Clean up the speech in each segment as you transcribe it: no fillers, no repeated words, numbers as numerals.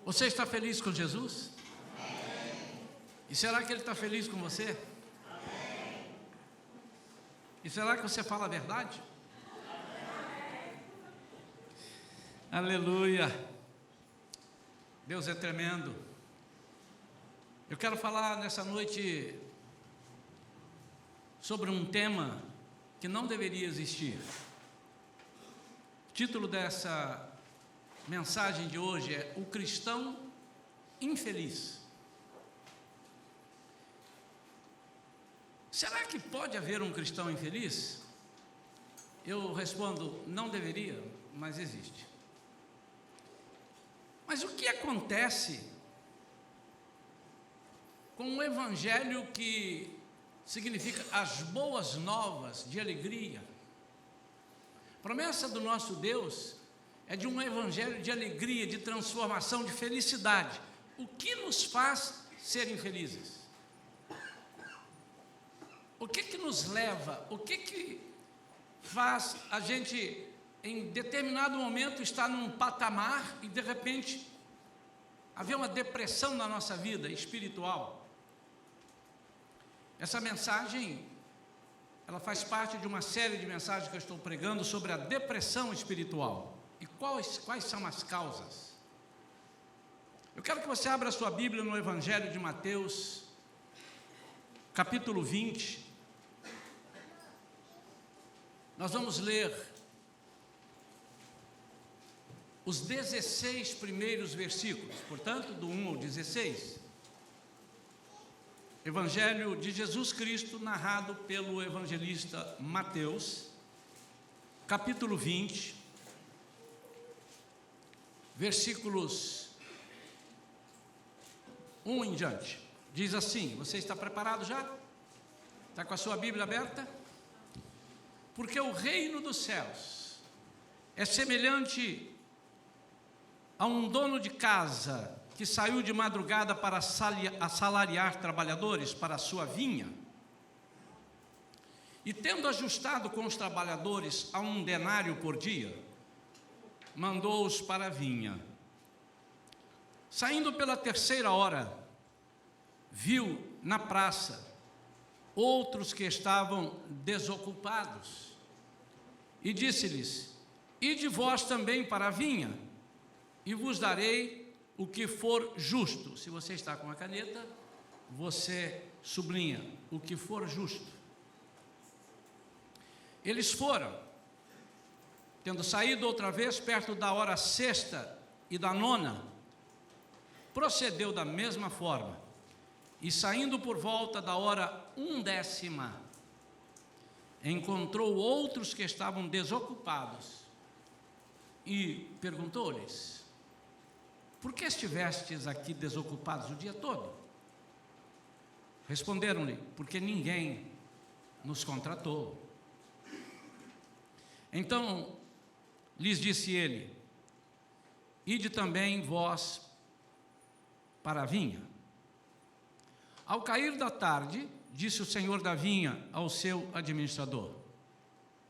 Você está feliz com Jesus? Amém. E será que Ele está feliz com você? Amém. E será que você fala a verdade? Amém. Aleluia! Deus é tremendo. Eu quero falar nessa noite sobre um tema que não deveria existir. O título dessa mensagem de hoje é O Cristão Infeliz. Será que pode haver um cristão infeliz? Eu respondo, não deveria, mas existe. Mas o que acontece com o evangelho que significa as boas novas de alegria? A promessa do nosso Deus é de um evangelho de alegria, de transformação, de felicidade. O que nos faz ser infelizes? O que nos leva, o que faz a gente, em determinado momento, estar num patamar e de repente haver uma depressão na nossa vida espiritual? Essa mensagem, ela faz parte de uma série de mensagens que eu estou pregando sobre a depressão espiritual. E quais são as causas? Eu quero que você abra a sua Bíblia no Evangelho de Mateus, capítulo 20. Nós vamos ler os 16 primeiros versículos, portanto, do 1 ao 16. Evangelho de Jesus Cristo, narrado pelo evangelista Mateus, capítulo 20. Versículos 1 em diante. Diz assim, você está preparado já? Está com a sua Bíblia aberta? Porque o reino dos céus é semelhante a um dono de casa que saiu de madrugada para assalariar trabalhadores para a sua vinha. E tendo ajustado com os trabalhadores a 1 denário por dia, mandou-os para a vinha. Saindo pela 3ª hora, viu na praça outros que estavam desocupados, e disse-lhes: Ide vós também para a vinha, e vos darei o que for justo. Se você está com a caneta, você sublinha, o que for justo. Eles foram. Tendo saído outra vez perto da hora 6ª e da 9ª, procedeu da mesma forma, e saindo por volta da hora 10ª, encontrou outros que estavam desocupados, e perguntou-lhes: Por que estivestes aqui desocupados o dia todo? Responderam-lhe: Porque ninguém nos contratou. Então lhes disse ele: Ide também vós para a vinha. Ao cair da tarde, disse o senhor da vinha ao seu administrador: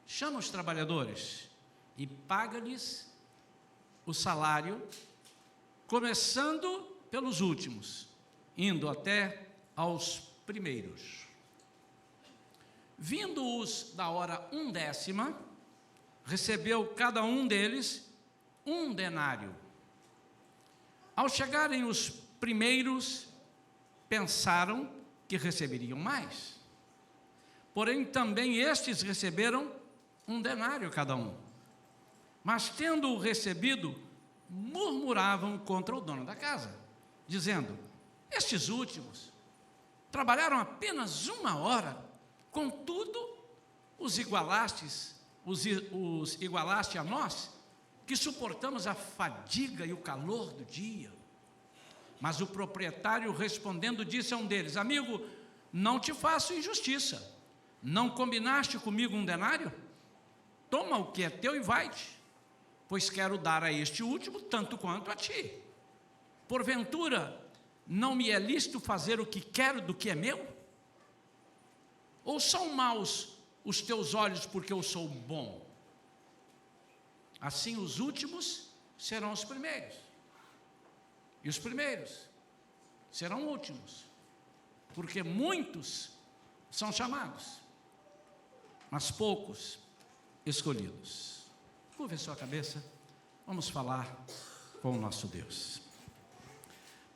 Chama os trabalhadores e paga-lhes o salário, começando pelos últimos, indo até aos primeiros. Vindo-os da hora 10ª, recebeu cada um deles 1 denário. Ao chegarem os primeiros, pensaram que receberiam mais. Porém, também estes receberam 1 denário cada um. Mas, tendo-o recebido, murmuravam contra o dono da casa, dizendo: Estes últimos trabalharam apenas 1 hora, contudo, os igualaste a nós, que suportamos a fadiga e o calor do dia. Mas o proprietário, respondendo, disse a um deles: Amigo, não te faço injustiça. Não combinaste comigo 1 denário? Toma o que é teu e vai-te, pois quero dar a este último tanto quanto a ti. Porventura, não me é lícito fazer o que quero do que é meu? Ou são maus os teus olhos porque eu sou bom? Assim os últimos serão os primeiros, E os primeiros serão últimos, porque muitos são chamados, mas poucos escolhidos. Curve sua cabeça, vamos falar com o nosso Deus.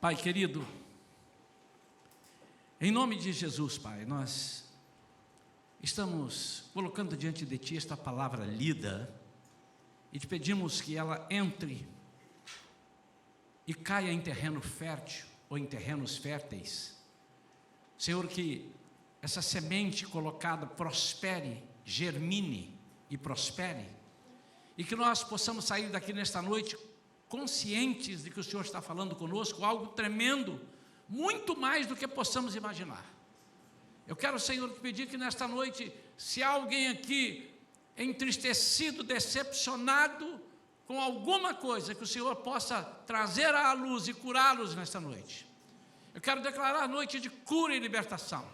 Pai querido, em nome de Jesus, Pai, nós estamos colocando diante de Ti esta palavra lida e te pedimos que ela entre e caia em terreno fértil ou em terrenos férteis. Senhor, que essa semente colocada prospere, germine e prospere, e que nós possamos sair daqui nesta noite conscientes de que o Senhor está falando conosco algo tremendo, muito mais do que possamos imaginar. Eu quero, Senhor, te pedir que nesta noite, se há alguém aqui entristecido, decepcionado com alguma coisa, que o Senhor possa trazer à luz e curá-los nesta noite. Eu quero declarar noite de cura e libertação.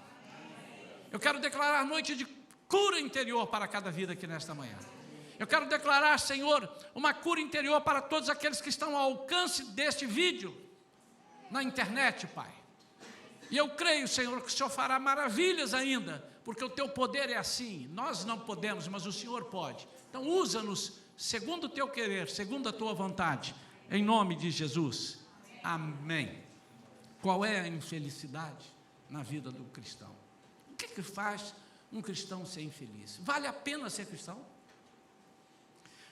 Eu quero declarar noite de cura interior para cada vida aqui nesta manhã. Eu quero declarar, Senhor, uma cura interior para todos aqueles que estão ao alcance deste vídeo na internet, Pai. E eu creio, Senhor, que o Senhor fará maravilhas ainda, porque o Teu poder é assim. Nós não podemos, mas o Senhor pode. Então usa-nos segundo o Teu querer, segundo a Tua vontade, em nome de Jesus. Amém. Qual é a infelicidade na vida do cristão? O que faz um cristão ser infeliz? Vale a pena ser cristão?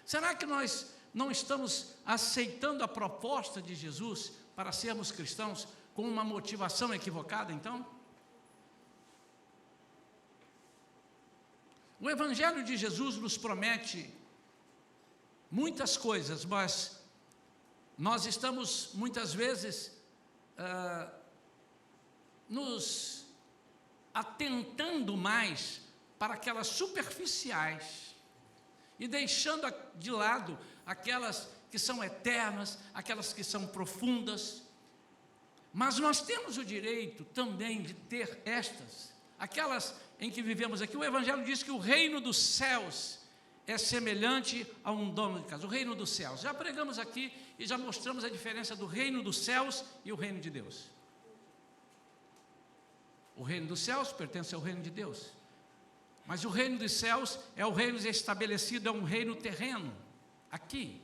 Será que nós não estamos aceitando a proposta de Jesus para sermos cristãos com uma motivação equivocada, então? O Evangelho de Jesus nos promete muitas coisas, mas nós estamos muitas vezes nos atentando mais para aquelas superficiais e deixando de lado aquelas que são eternas, aquelas que são profundas. Mas nós temos o direito também de ter estas, aquelas em que vivemos aqui. O Evangelho diz que o reino dos céus é semelhante a um dono de casa. O reino dos céus. Já pregamos aqui e já mostramos a diferença do reino dos céus e o reino de Deus. O reino dos céus pertence ao reino de Deus. Mas o reino dos céus é o reino estabelecido, é um reino terreno, aqui.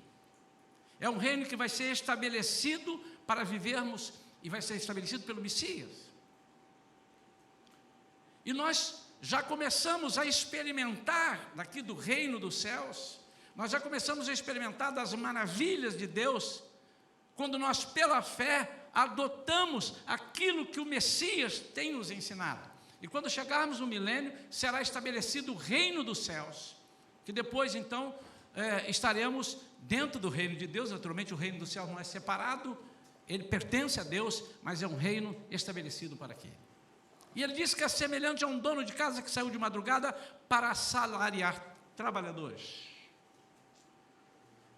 É um reino que vai ser estabelecido para vivermos, e vai ser estabelecido pelo Messias. E nós já começamos a experimentar, daqui do reino dos céus, nós já começamos a experimentar das maravilhas de Deus, quando nós, pela fé, adotamos aquilo que o Messias tem nos ensinado. E quando chegarmos no milênio, será estabelecido o reino dos céus, que depois, então, estaremos dentro do reino de Deus. Naturalmente, o reino dos céus não é separado, ele pertence a Deus, mas é um reino estabelecido para aqui. E ele diz que é semelhante a um dono de casa que saiu de madrugada para assalariar trabalhadores.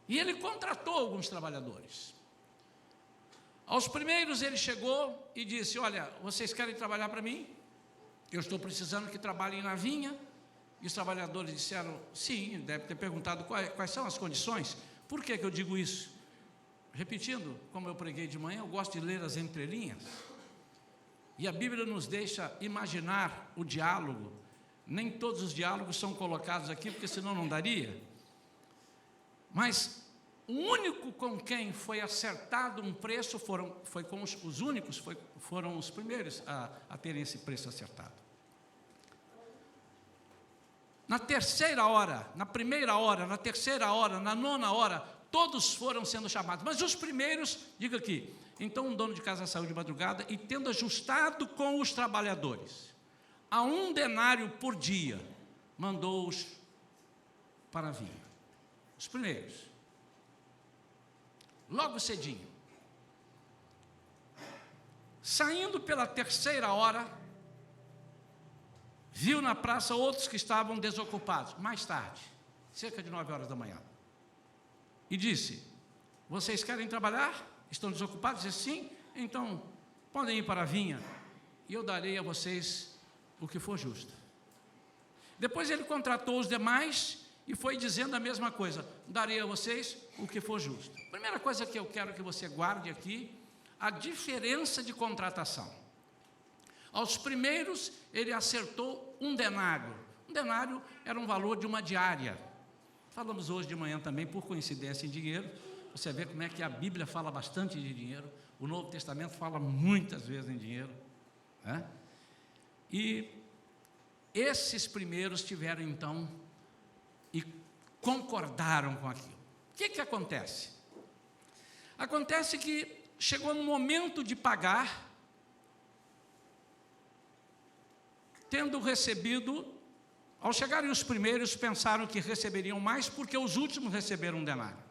E ele contratou alguns trabalhadores. Aos primeiros ele chegou e disse: olha, vocês querem trabalhar para mim? Eu estou precisando que trabalhem na vinha. E os trabalhadores disseram: sim. Deve ter perguntado quais são as condições. Por que eu digo isso? Repetindo, como eu preguei de manhã, eu gosto de ler as entrelinhas. E a Bíblia nos deixa imaginar o diálogo. Nem todos os diálogos são colocados aqui, porque senão não daria. Mas o único com quem foi acertado um preço foram os primeiros a terem esse preço acertado. Na terceira hora, na primeira hora, na terceira hora, na nona hora, todos foram sendo chamados. Mas os primeiros, diga aqui, então um dono de casa saiu de madrugada e, tendo ajustado com os trabalhadores a 1 denário por dia, mandou-os para a vinha. Os primeiros. Logo cedinho. Saindo pela terceira hora, viu na praça outros que estavam desocupados. Mais tarde, cerca de 9 horas da manhã. E disse: vocês querem trabalhar? Estão desocupados? Disse: sim, então podem ir para a vinha e eu darei a vocês o que for justo. Depois ele contratou os demais e foi dizendo a mesma coisa: darei a vocês o que for justo. Primeira coisa que eu quero que você guarde aqui: a diferença de contratação. Aos primeiros, ele acertou 1 denário. 1 denário era um valor de uma diária. Falamos hoje de manhã também, por coincidência, em dinheiro. Você vê como é que a Bíblia fala bastante de dinheiro. O Novo Testamento fala muitas vezes em dinheiro, né? E esses primeiros tiveram, então, e concordaram com aquilo. O que acontece? Acontece que chegou no momento de pagar, tendo recebido, ao chegarem os primeiros, pensaram que receberiam mais, porque os últimos receberam 1 denário.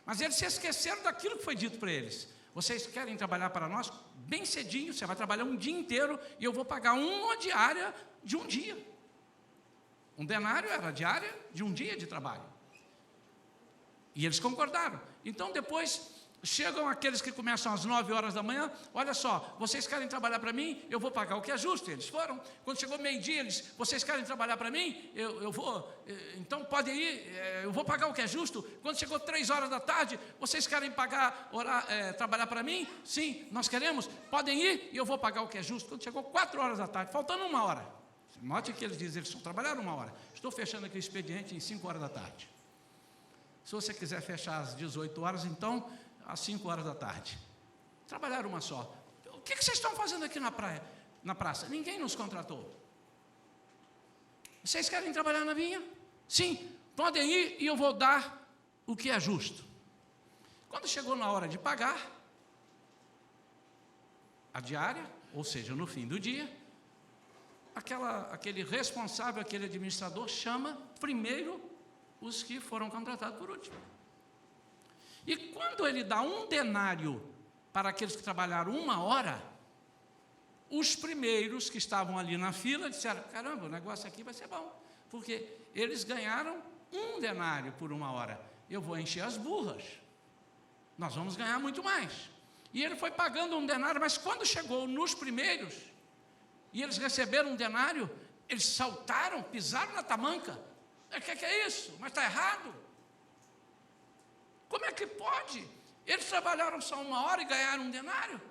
Mas eles se esqueceram daquilo que foi dito para eles. Vocês querem trabalhar para nós? Bem cedinho, você vai trabalhar um dia inteiro, e eu vou pagar uma diária de um dia. 1 denário era a diária de um dia de trabalho. E eles concordaram. Então depois chegam aqueles que começam às 9 horas da manhã. Olha só, vocês querem trabalhar para mim? Eu vou pagar o que é justo. Eles foram. Quando chegou meio-dia, eles, vocês querem trabalhar para mim? Eu vou. Então podem ir, eu vou pagar o que é justo. Quando chegou 3 horas da tarde, vocês querem trabalhar para mim? Sim, nós queremos. Podem ir e eu vou pagar o que é justo. Quando chegou 4 horas da tarde, faltando 1 hora. Note que eles dizem, eles só trabalharam 1 hora. Estou fechando aqui o expediente em 5 horas da tarde. Se você quiser fechar às 18 horas, então, às 5 horas da tarde. Trabalharam uma só. O que vocês estão fazendo aqui na praça? Ninguém nos contratou. Vocês querem trabalhar na vinha? Sim, podem ir e eu vou dar o que é justo. Quando chegou na hora de pagar a diária, ou seja, no fim do dia, aquele responsável, aquele administrador, chama primeiro os que foram contratados por último. E quando ele dá 1 denário para aqueles que trabalharam 1 hora, os primeiros que estavam ali na fila disseram, caramba, o negócio aqui vai ser bom, porque eles ganharam 1 denário por 1 hora, eu vou encher as burras, nós vamos ganhar muito mais. E ele foi pagando 1 denário, mas quando chegou nos primeiros, e eles receberam 1 denário, eles saltaram, pisaram na tamanca. O que é isso? Mas está errado. Como é que pode? Eles trabalharam só 1 hora e ganharam 1 denário.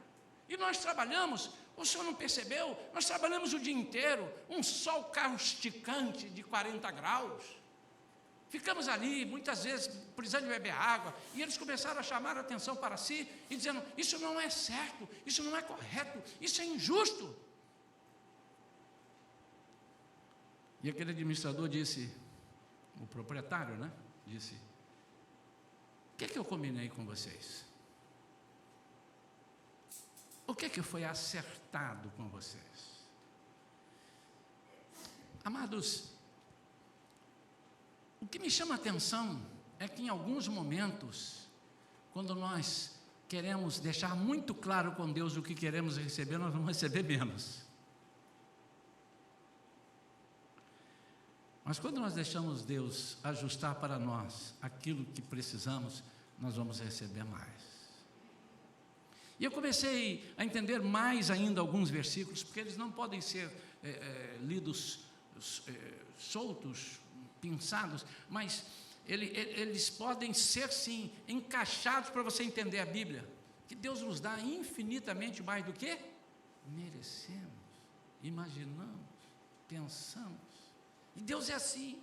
E nós trabalhamos, o senhor não percebeu? Nós trabalhamos o dia inteiro, um sol causticante de 40 graus. Ficamos ali, muitas vezes, precisando de beber água, e eles começaram a chamar a atenção para si, e dizendo, isso não é certo, isso não é correto, isso é injusto. E aquele administrador disse, o proprietário, né? Disse, o que eu combinei com vocês? O que foi acertado com vocês? Amados, o que me chama a atenção é que em alguns momentos, quando nós queremos deixar muito claro com Deus o que queremos receber, nós vamos receber menos. Mas quando nós deixamos Deus ajustar para nós aquilo que precisamos, nós vamos receber mais. E eu comecei a entender mais ainda alguns versículos, porque eles não podem ser lidos soltos, pinçados, mas eles podem ser sim encaixados para você entender a Bíblia, que Deus nos dá infinitamente mais do que merecemos, imaginamos, pensamos. E Deus é assim,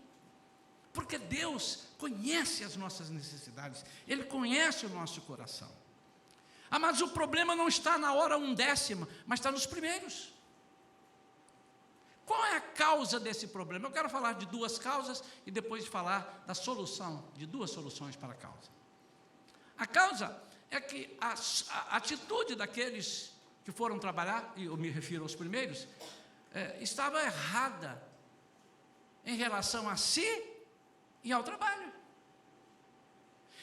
porque Deus conhece as nossas necessidades, Ele conhece o nosso coração. Mas o problema não está na hora 1/10, mas está nos primeiros. Qual é a causa desse problema? Eu quero falar de 2 causas e depois falar da solução, de 2 soluções para a causa. A causa é que a atitude daqueles que foram trabalhar, e eu me refiro aos primeiros, estava errada em relação a si e ao trabalho.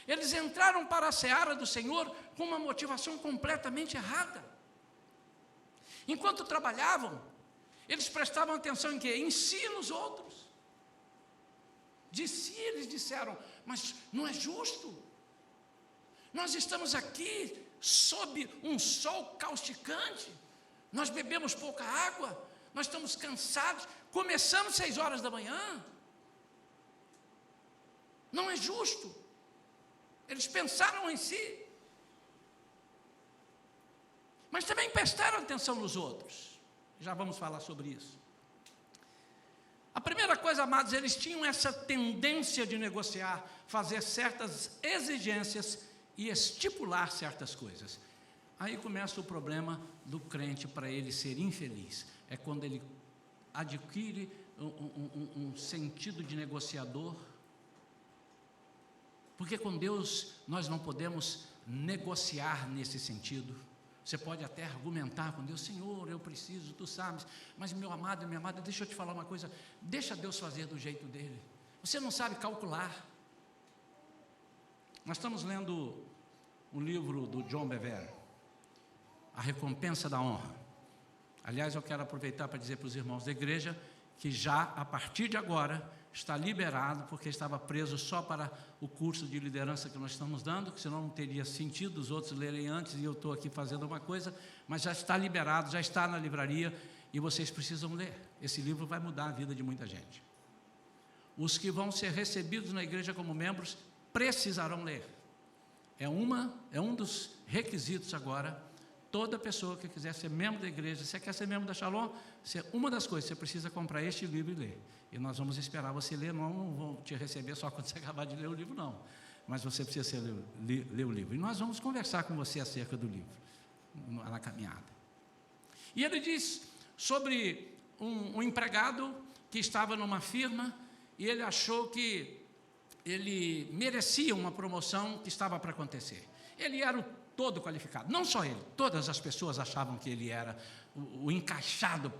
Eles entraram para a seara do Senhor com uma motivação completamente errada. Enquanto trabalhavam, eles prestavam atenção em quê? Em si e nos outros. De si eles disseram, mas não é justo. Nós estamos aqui sob um sol causticante, nós bebemos pouca água, nós estamos cansados, começamos 6 horas da manhã. Não é justo. Eles pensaram em si. mas também prestaram atenção nos outros. Já vamos falar sobre isso. A primeira coisa, amados, eles tinham essa tendência de negociar, fazer certas exigências e estipular certas coisas. Aí começa o problema do crente para ele ser infeliz. É quando ele adquire um sentido de negociador. Porque com Deus nós não podemos negociar nesse sentido. Você pode até argumentar com Deus: Senhor, eu preciso, tu sabes, mas meu amado e minha amada, deixa eu te falar uma coisa, deixa Deus fazer do jeito dele. Você não sabe calcular. Nós estamos lendo o livro do John Bevere, A Recompensa da Honra. Aliás, eu quero aproveitar para dizer para os irmãos da igreja que já, a partir de agora, está liberado, porque estava preso só para o curso de liderança que nós estamos dando, que senão não teria sentido os outros lerem antes e eu estou aqui fazendo uma coisa, mas já está liberado, já está na livraria e vocês precisam ler. Esse livro vai mudar a vida de muita gente. Os que vão ser recebidos na igreja como membros precisarão ler. É um dos requisitos agora. Toda pessoa que quiser ser membro da igreja, você quer ser membro da Shalom, uma das coisas, você precisa comprar este livro e ler. E nós vamos esperar você ler, não vão te receber só quando você acabar de ler o livro, não. Mas você precisa ler o livro. E nós vamos conversar com você acerca do livro, na caminhada. E ele diz sobre um empregado que estava numa firma e ele achou que ele merecia uma promoção que estava para acontecer. Ele era o todo qualificado, não só ele, todas as pessoas achavam que ele era o encaixado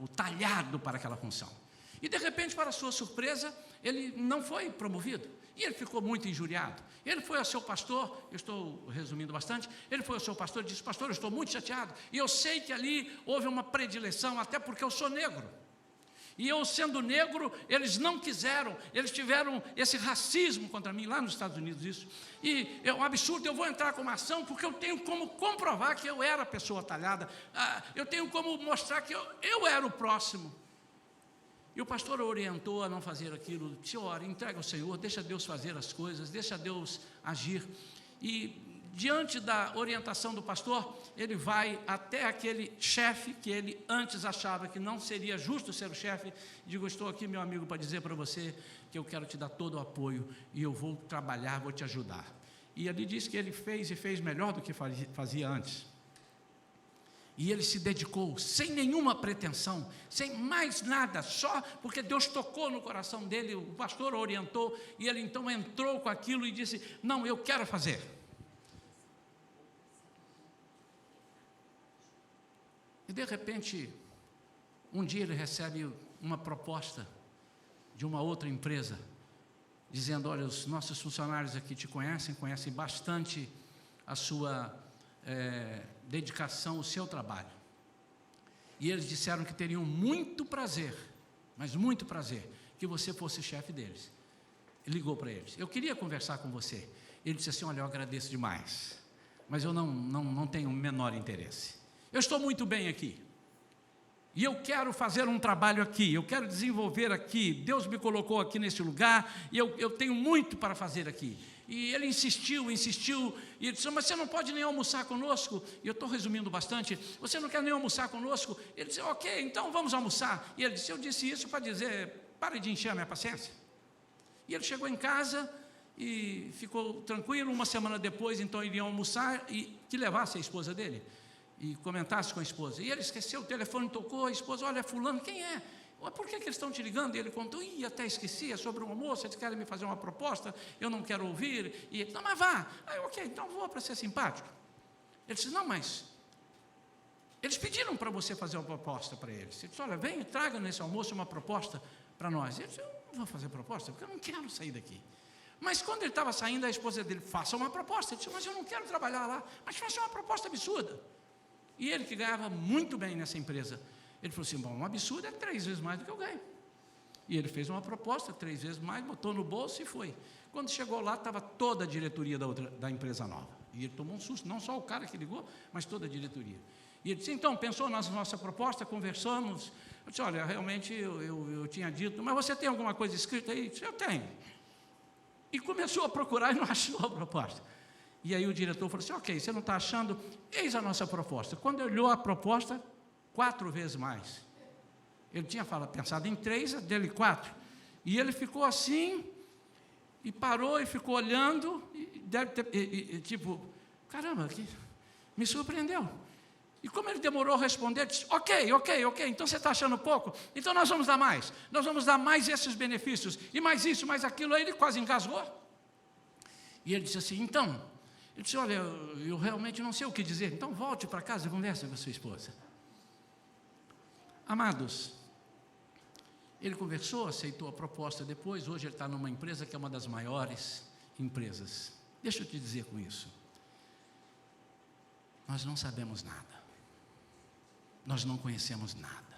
o talhado para aquela função. E de repente, para sua surpresa, ele não foi promovido. E ele ficou muito injuriado. Ele foi ao seu pastor, eu estou resumindo bastante, ele foi ao seu pastor e disse: pastor, eu estou muito chateado. E eu sei que ali houve uma predileção, até porque eu sou negro. E eu, sendo negro, eles não quiseram, eles tiveram esse racismo contra mim, lá nos Estados Unidos, isso. E é um absurdo, eu vou entrar com uma ação, porque eu tenho como comprovar que eu era a pessoa talhada, eu tenho como mostrar que eu era o próximo. E o pastor orientou a não fazer aquilo. Disse: ora, entrega ao Senhor, deixa Deus fazer as coisas, deixa Deus agir. E diante da orientação do pastor, ele vai até aquele chefe que ele antes achava que não seria justo ser o chefe. Digo: estou aqui, meu amigo, para dizer para você que eu quero te dar todo o apoio e eu vou trabalhar, vou te ajudar. E ele diz que ele fez melhor do que fazia antes. E ele se dedicou sem nenhuma pretensão, sem mais nada, só porque Deus tocou no coração dele, o pastor orientou, e ele então entrou com aquilo e disse: não, eu quero fazer. E de repente, um dia ele recebe uma proposta de uma outra empresa, dizendo: olha, os nossos funcionários aqui te conhecem bastante a sua dedicação, o seu trabalho. E eles disseram que teriam muito prazer, mas muito prazer, que você fosse chefe deles. Ele ligou para eles: eu queria conversar com você. Ele disse assim: olha, eu agradeço demais, mas eu não tenho o menor interesse. Eu estou muito bem aqui, e eu quero fazer um trabalho aqui, eu quero desenvolver aqui, Deus me colocou aqui nesse lugar, e eu tenho muito para fazer aqui. E ele insistiu, e ele disse: mas você não pode nem almoçar conosco? E eu estou resumindo bastante. Você não quer nem almoçar conosco? Ele disse: ok, então vamos almoçar. E ele disse: eu disse isso para dizer, pare de encher a minha paciência. E ele chegou em casa e ficou tranquilo. Uma semana depois, então, iriam almoçar e que levasse a esposa dele e comentasse com a esposa. E ele esqueceu, o telefone tocou, a esposa: olha, fulano, quem é? Por que eles estão te ligando? E ele contou: até esqueci, é sobre uma moça, eles querem me fazer uma proposta, eu não quero ouvir. E ele: não, mas vá. Aí, ok, então vou, para ser simpático. Ele disse: não, mas eles pediram para você fazer uma proposta para eles. Ele disse: olha, vem e traga nesse almoço uma proposta para nós. Ele disse: eu não vou fazer proposta, porque eu não quero sair daqui. Mas quando ele estava saindo, a esposa dele: faça uma proposta. Ele disse: mas eu não quero trabalhar lá, mas faça uma proposta absurda. E ele, que ganhava muito bem nessa empresa, ele falou assim: bom, um absurdo é 3 vezes mais do que eu ganho. E ele fez uma proposta, 3 vezes mais, botou no bolso e foi. Quando chegou lá, estava toda a diretoria da empresa nova. E ele tomou um susto, não só o cara que ligou, mas toda a diretoria. E ele disse: então, pensou na nossa proposta, conversamos. Eu disse: olha, realmente eu tinha dito, mas você tem alguma coisa escrita aí? Eu disse: eu tenho. E começou a procurar e não achou a proposta. E aí o diretor falou assim, ok, você não está achando? Eis a nossa proposta. Quando ele olhou a proposta, 4 vezes mais. Ele tinha pensado em 3, a dele 4. E ele ficou assim, e parou e ficou olhando, e deve ter, tipo, caramba, me surpreendeu. E como ele demorou a responder, ele disse, ok, então você está achando pouco? Então nós vamos dar mais esses benefícios, e mais isso, mais aquilo. Aí ele quase engasgou. E ele disse assim, então, ele disse, olha, eu realmente não sei o que dizer, então volte para casa e converse com a sua esposa. Amados, ele conversou, aceitou a proposta depois, hoje ele está numa empresa que é uma das maiores empresas. Deixa eu te dizer com isso, nós não sabemos nada, nós não conhecemos nada.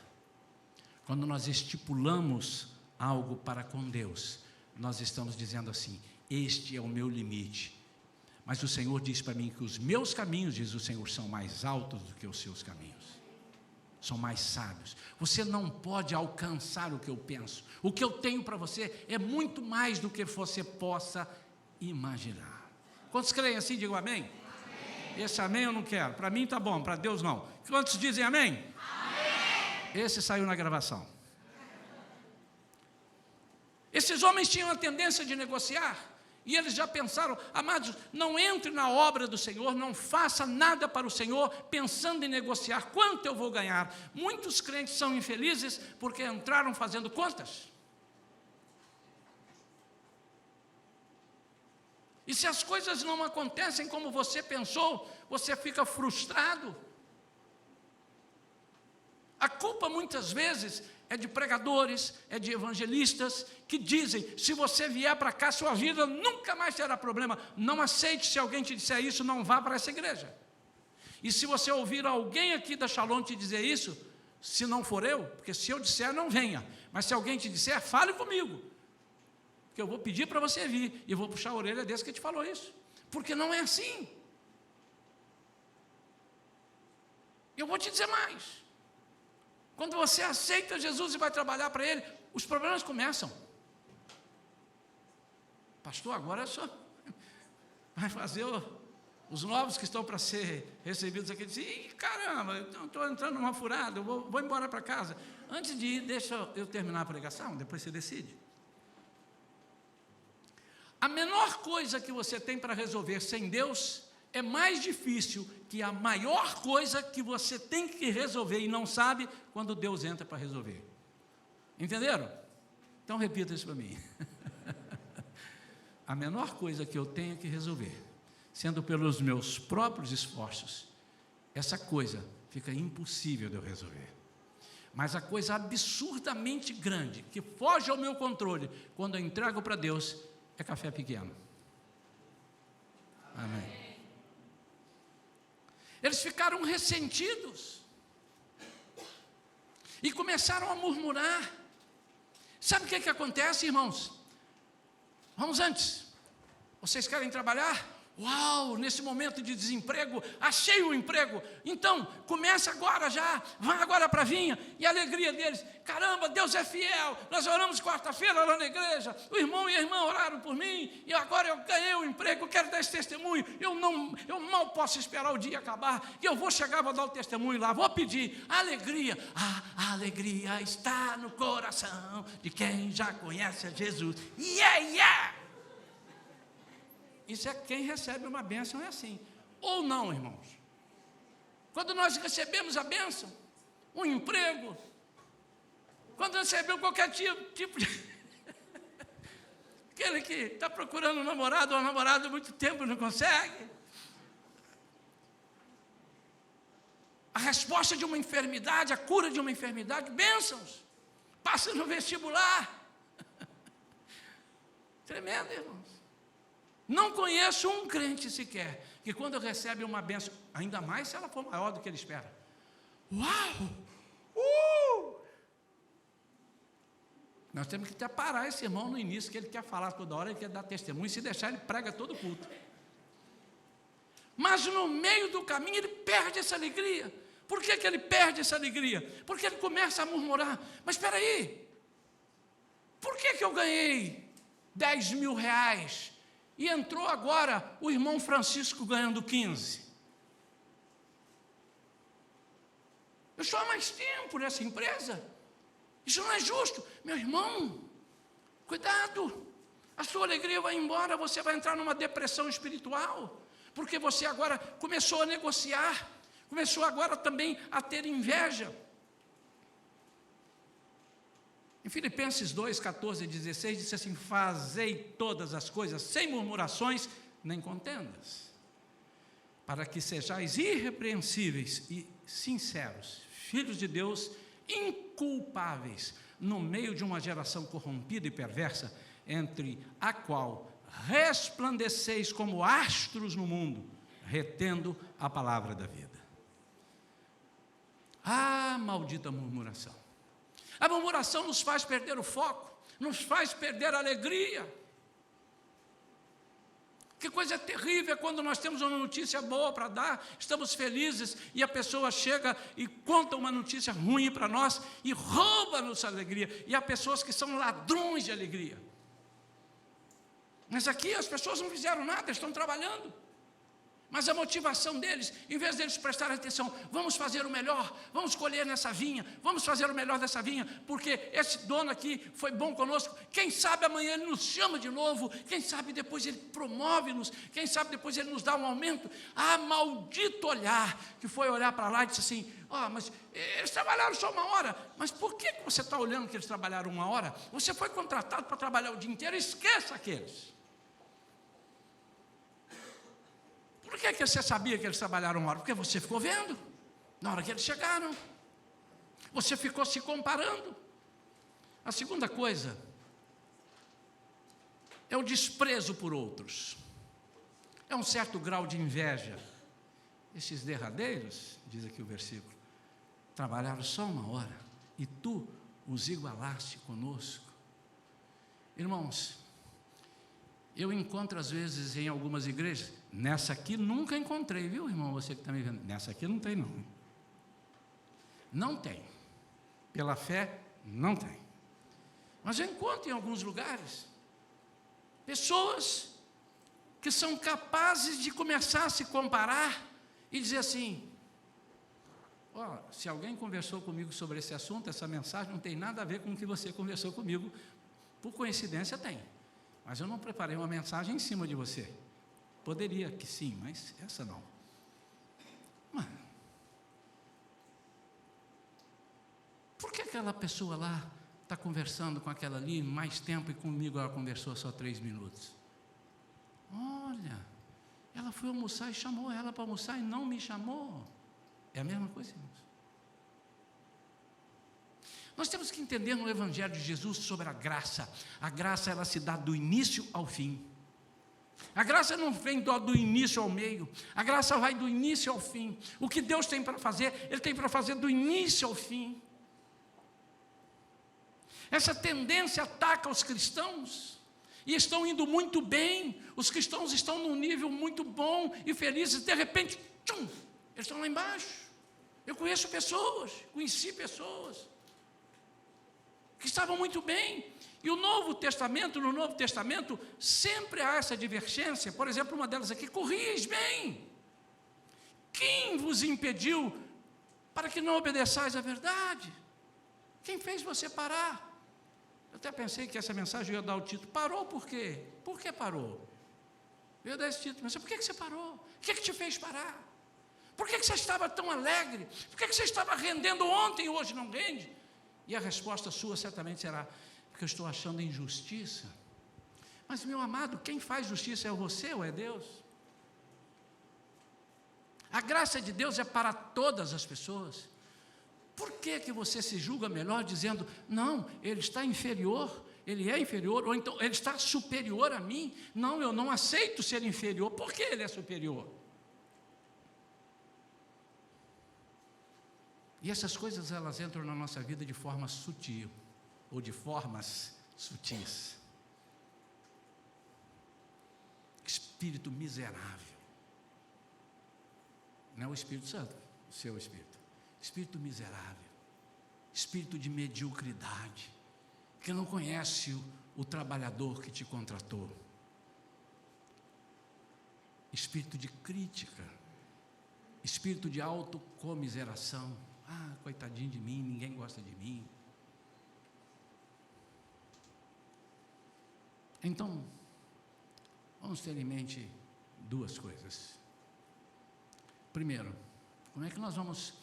Quando nós estipulamos algo para com Deus, nós estamos dizendo assim, este é o meu limite. Mas o Senhor diz para mim que os meus caminhos, diz o Senhor, são mais altos do que os seus caminhos. São mais sábios. Você não pode alcançar o que eu penso. O que eu tenho para você é muito mais do que você possa imaginar. Quantos creem assim, digam amém? Amém. Esse amém eu não quero. Para mim está bom, para Deus não. Quantos dizem amém? Amém. Esse saiu na gravação. Esses homens tinham a tendência de negociar. E eles já pensaram, amados, não entre na obra do Senhor, não faça nada para o Senhor, pensando em negociar, quanto eu vou ganhar? Muitos crentes são infelizes porque entraram fazendo contas. E se as coisas não acontecem como você pensou, você fica frustrado. A culpa muitas vezes é de pregadores, é de evangelistas, que dizem, se você vier para cá, sua vida nunca mais terá problema. Não aceite se alguém te disser isso, não vá para essa igreja. E se você ouvir alguém aqui da Shalom te dizer isso, se não for eu, porque se eu disser, não venha. Mas se alguém te disser, fale comigo. Porque eu vou pedir para você vir, e vou puxar a orelha desse que te falou isso. Porque não é assim. Eu vou te dizer mais. Quando você aceita Jesus e vai trabalhar para Ele, os problemas começam. Pastor, agora só vai fazer os novos que estão para ser recebidos aqui. Dizem, caramba, estou entrando numa furada, eu vou embora para casa. Antes de ir, deixa eu terminar a pregação, depois você decide. A menor coisa que você tem para resolver sem Deus é mais difícil que a maior coisa que você tem que resolver e não sabe quando Deus entra para resolver. Entenderam? Então repita isso para mim. A menor coisa que eu tenho que resolver, sendo pelos meus próprios esforços, essa coisa fica impossível de eu resolver. Mas a coisa absurdamente grande, que foge ao meu controle, quando eu entrego para Deus, é café pequeno. Amém. Eles ficaram ressentidos e começaram a murmurar. Sabe o que acontece, irmãos? Vamos antes. Vocês querem trabalhar? Uau, nesse momento de desemprego, achei o emprego. Então, começa agora já, vai agora para a vinha. E a alegria deles, caramba, Deus é fiel. Nós oramos quarta-feira lá na igreja, o irmão e a irmã oraram por mim, e agora eu ganhei o emprego, eu quero dar esse testemunho. Eu mal posso esperar o dia acabar, e eu vou chegar, vou dar o testemunho lá, vou pedir. Alegria, a alegria está no coração de quem já conhece a Jesus. Yeah! Isso é quem recebe uma bênção, é assim. Ou não, irmãos. Quando nós recebemos a bênção, um emprego, quando recebeu qualquer tipo de... Aquele que está procurando um namorado ou uma namorada há muito tempo e não consegue. A resposta de uma enfermidade, a cura de uma enfermidade, bênçãos. Passa no vestibular. Tremendo, irmãos. Não conheço um crente sequer que quando recebe uma bênção, ainda mais se ela for maior do que ele espera. Uau! Nós temos que até parar esse irmão no início, que ele quer falar toda hora, ele quer dar testemunho, e se deixar ele prega todo o culto. Mas no meio do caminho ele perde essa alegria. Por que ele perde essa alegria? Porque ele começa a murmurar, mas espera aí, por que eu ganhei 10 mil reais e entrou agora o irmão Francisco ganhando 15. Eu estou há mais tempo nessa empresa. Isso não é justo. Meu irmão, cuidado. A sua alegria vai embora, você vai entrar numa depressão espiritual, porque você agora começou a negociar, começou agora também a ter inveja. Em Filipenses 2, 14 e 16, diz assim: fazei todas as coisas sem murmurações nem contendas, para que sejais irrepreensíveis e sinceros, filhos de Deus, inculpáveis, no meio de uma geração corrompida e perversa, entre a qual resplandeceis como astros no mundo, retendo a palavra da vida. Ah, maldita murmuração! A murmuração nos faz perder o foco, nos faz perder a alegria. Que coisa terrível é quando nós temos uma notícia boa para dar, estamos felizes, e a pessoa chega e conta uma notícia ruim para nós, e rouba a nossa alegria, e há pessoas que são ladrões de alegria. Mas aqui as pessoas não fizeram nada, estão trabalhando. Mas a motivação deles, em vez deles prestarem atenção, vamos fazer o melhor, vamos colher nessa vinha, vamos fazer o melhor dessa vinha, porque esse dono aqui foi bom conosco, quem sabe amanhã ele nos chama de novo, quem sabe depois ele promove-nos, quem sabe depois ele nos dá um aumento. Ah, maldito olhar, que foi olhar para lá e disse assim: mas eles trabalharam só 1 hora, mas por que você está olhando que eles trabalharam 1 hora? Você foi contratado para trabalhar o dia inteiro, esqueça aqueles. Por que você sabia que eles trabalharam 1 hora? Porque você ficou vendo, na hora que eles chegaram. Você ficou se comparando. A segunda coisa é o desprezo por outros. É um certo grau de inveja. Esses derradeiros, diz aqui o versículo, trabalharam só 1 hora, e tu os igualaste conosco. Irmãos, eu encontro às vezes em algumas igrejas, nessa aqui nunca encontrei, viu, irmão, você que está me vendo, nessa aqui não tem não. Não tem. Pela fé, não tem. Mas eu encontro em alguns lugares pessoas que são capazes de começar a se comparar e dizer assim: se alguém conversou comigo sobre esse assunto, essa mensagem não tem nada a ver com o que você conversou comigo, por coincidência tem. Mas eu não preparei uma mensagem em cima de você. Poderia que sim, mas essa não. Mano, por que aquela pessoa lá está conversando com aquela ali mais tempo e comigo ela conversou só 3 minutos? Olha, ela foi almoçar e chamou ela para almoçar e não me chamou. É a mesma coisa, irmãos. Nós temos que entender no Evangelho de Jesus sobre a graça. A graça, ela se dá do início ao fim. A graça não vem do início ao meio. A graça vai do início ao fim. O que Deus tem para fazer, Ele tem para fazer do início ao fim. Essa tendência ataca os cristãos. E estão indo muito bem. Os cristãos estão num nível muito bom e felizes. De repente, eles estão lá embaixo. Eu conheci pessoas que estavam muito bem. E no Novo Testamento, sempre há essa divergência. Por exemplo, uma delas aqui: corrige bem. Quem vos impediu para que não obedeçais à verdade? Quem fez você parar? Eu até pensei que essa mensagem ia dar o título: parou por quê? Por que parou? Eu ia dar esse título, mas por que você parou? O que te fez parar? Por que você estava tão alegre? Por que você estava rendendo ontem e hoje não rende? E a resposta sua certamente será: porque eu estou achando injustiça. Mas, meu amado, quem faz justiça é você ou é Deus? A graça de Deus é para todas as pessoas. Por que você se julga melhor dizendo: não, ele está inferior, ele é inferior, ou então ele está superior a mim? Não, eu não aceito ser inferior. Por que ele é superior? E essas coisas, elas entram na nossa vida de forma sutil, ou de formas sutis. Espírito miserável. Não é o Espírito Santo, o seu Espírito. Espírito miserável. Espírito de mediocridade, que não conhece o trabalhador que te contratou. espírito de crítica, espírito de autocomiseração. Ah, coitadinho de mim, ninguém gosta de mim. Então, vamos ter em mente duas coisas. Primeiro, como é que nós vamos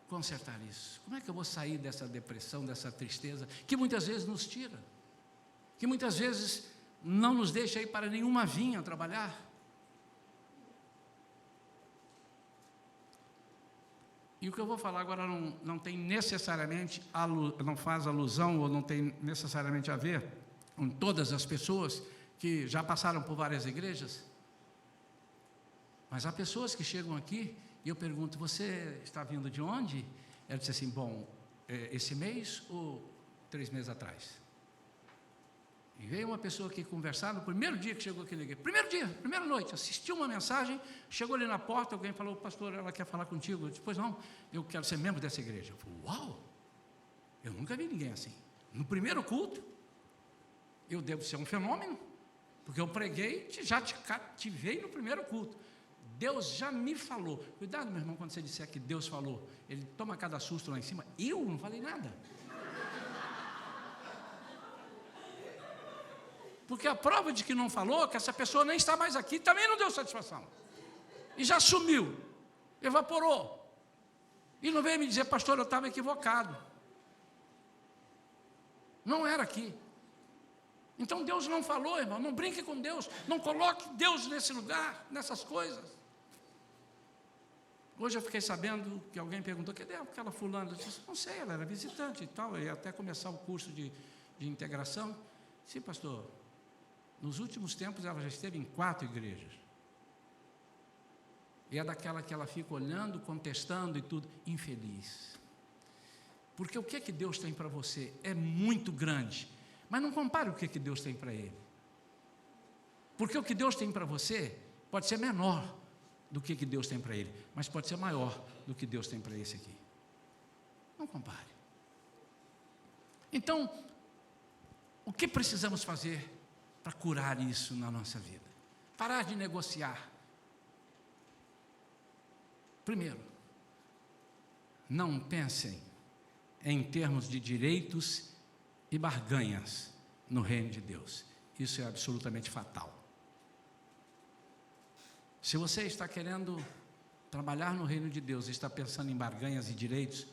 consertar isso? Como é que eu vou sair dessa depressão, dessa tristeza, que muitas vezes nos tira, que muitas vezes não nos deixa ir para nenhuma vinha trabalhar? E o que eu vou falar agora não tem necessariamente, não faz alusão ou não tem necessariamente a ver com todas as pessoas que já passaram por várias igrejas. Mas há pessoas que chegam aqui e eu pergunto: você está vindo de onde? Ela disse assim: bom, esse mês ou 3 meses atrás? E veio uma pessoa aqui conversar no primeiro dia que chegou aqui na igreja. Primeiro dia, primeira noite, assistiu uma mensagem, chegou ali na porta, alguém falou: pastor, ela quer falar contigo. Eu disse: pois não, eu quero ser membro dessa igreja. Eu falei: uau, eu nunca vi ninguém assim. No primeiro culto, eu devo ser um fenômeno, porque eu preguei, já te cativei no primeiro culto. Deus já me falou. Cuidado, meu irmão, quando você disser que Deus falou, ele toma cada susto lá em cima. Eu não falei nada. Porque a prova de que não falou, que essa pessoa nem está mais aqui, também não deu satisfação. E já sumiu, evaporou. E não veio me dizer: pastor, eu estava equivocado. Não era aqui. Então Deus não falou, irmão. Não brinque com Deus. Não coloque Deus nesse lugar, nessas coisas. Hoje eu fiquei sabendo que alguém perguntou: cadê aquela fulana? Eu disse: não sei, ela era visitante e tal. Eu ia até começar o curso de integração. Sim, pastor. Nos últimos tempos ela já esteve em 4 igrejas. E é daquela que ela fica olhando, contestando e tudo, infeliz. Porque o que Deus tem para você é muito grande. Mas não compare o que Deus tem para ele. Porque o que Deus tem para você pode ser menor do que Deus tem para ele, mas pode ser maior do que Deus tem para esse aqui. Não compare. Então, o que precisamos fazer para curar isso na nossa vida? Parar de negociar. Primeiro, não pensem em termos de direitos e barganhas no reino de Deus. Isso é absolutamente fatal. Se você está querendo trabalhar no reino de Deus e está pensando em barganhas e direitos,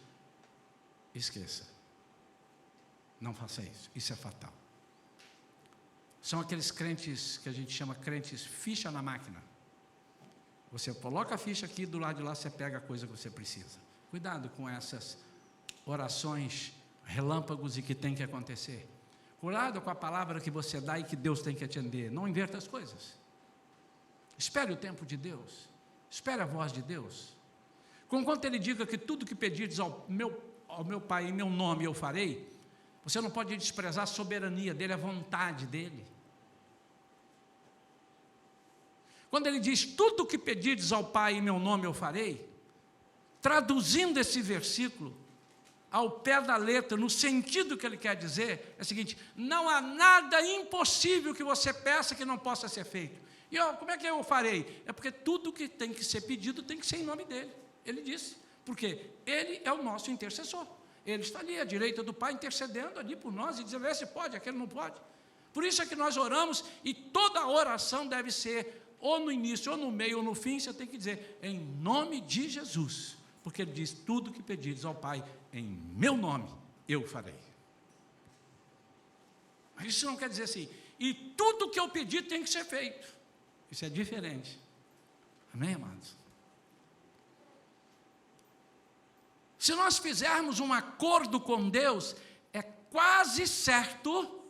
esqueça. Não faça isso. Isso é fatal. São aqueles crentes que a gente chama crentes ficha na máquina. Você coloca a ficha aqui, do lado de lá você pega a coisa que você precisa. Cuidado com essas orações relâmpagos e que tem que acontecer. Cuidado com a palavra que você dá e que Deus tem que atender. Não inverta as coisas. Espere o tempo de Deus. Espere a voz de Deus. Conquanto Ele diga que tudo que pedirdes ao meu Pai em meu nome eu farei, você não pode desprezar a soberania dEle, a vontade dEle. Quando Ele diz: tudo que pedirdes ao Pai em meu nome eu farei, traduzindo esse versículo ao pé da letra, no sentido que Ele quer dizer, é o seguinte: não há nada impossível que você peça que não possa ser feito. E como é que eu farei? É porque tudo que tem que ser pedido tem que ser em nome dEle. Ele disse, porque Ele é o nosso intercessor. Ele está ali à direita do Pai, intercedendo ali por nós e dizendo: esse pode, aquele não pode. Por isso é que nós oramos, e toda oração deve ser ou no início, ou no meio, ou no fim. Você tem que dizer: em nome de Jesus, porque Ele diz: tudo que pedires ao Pai em meu nome eu farei. Mas isso não quer dizer assim: e tudo que eu pedir tem que ser feito. Isso é diferente. Amém, amados? Se nós fizermos um acordo com Deus, é quase certo,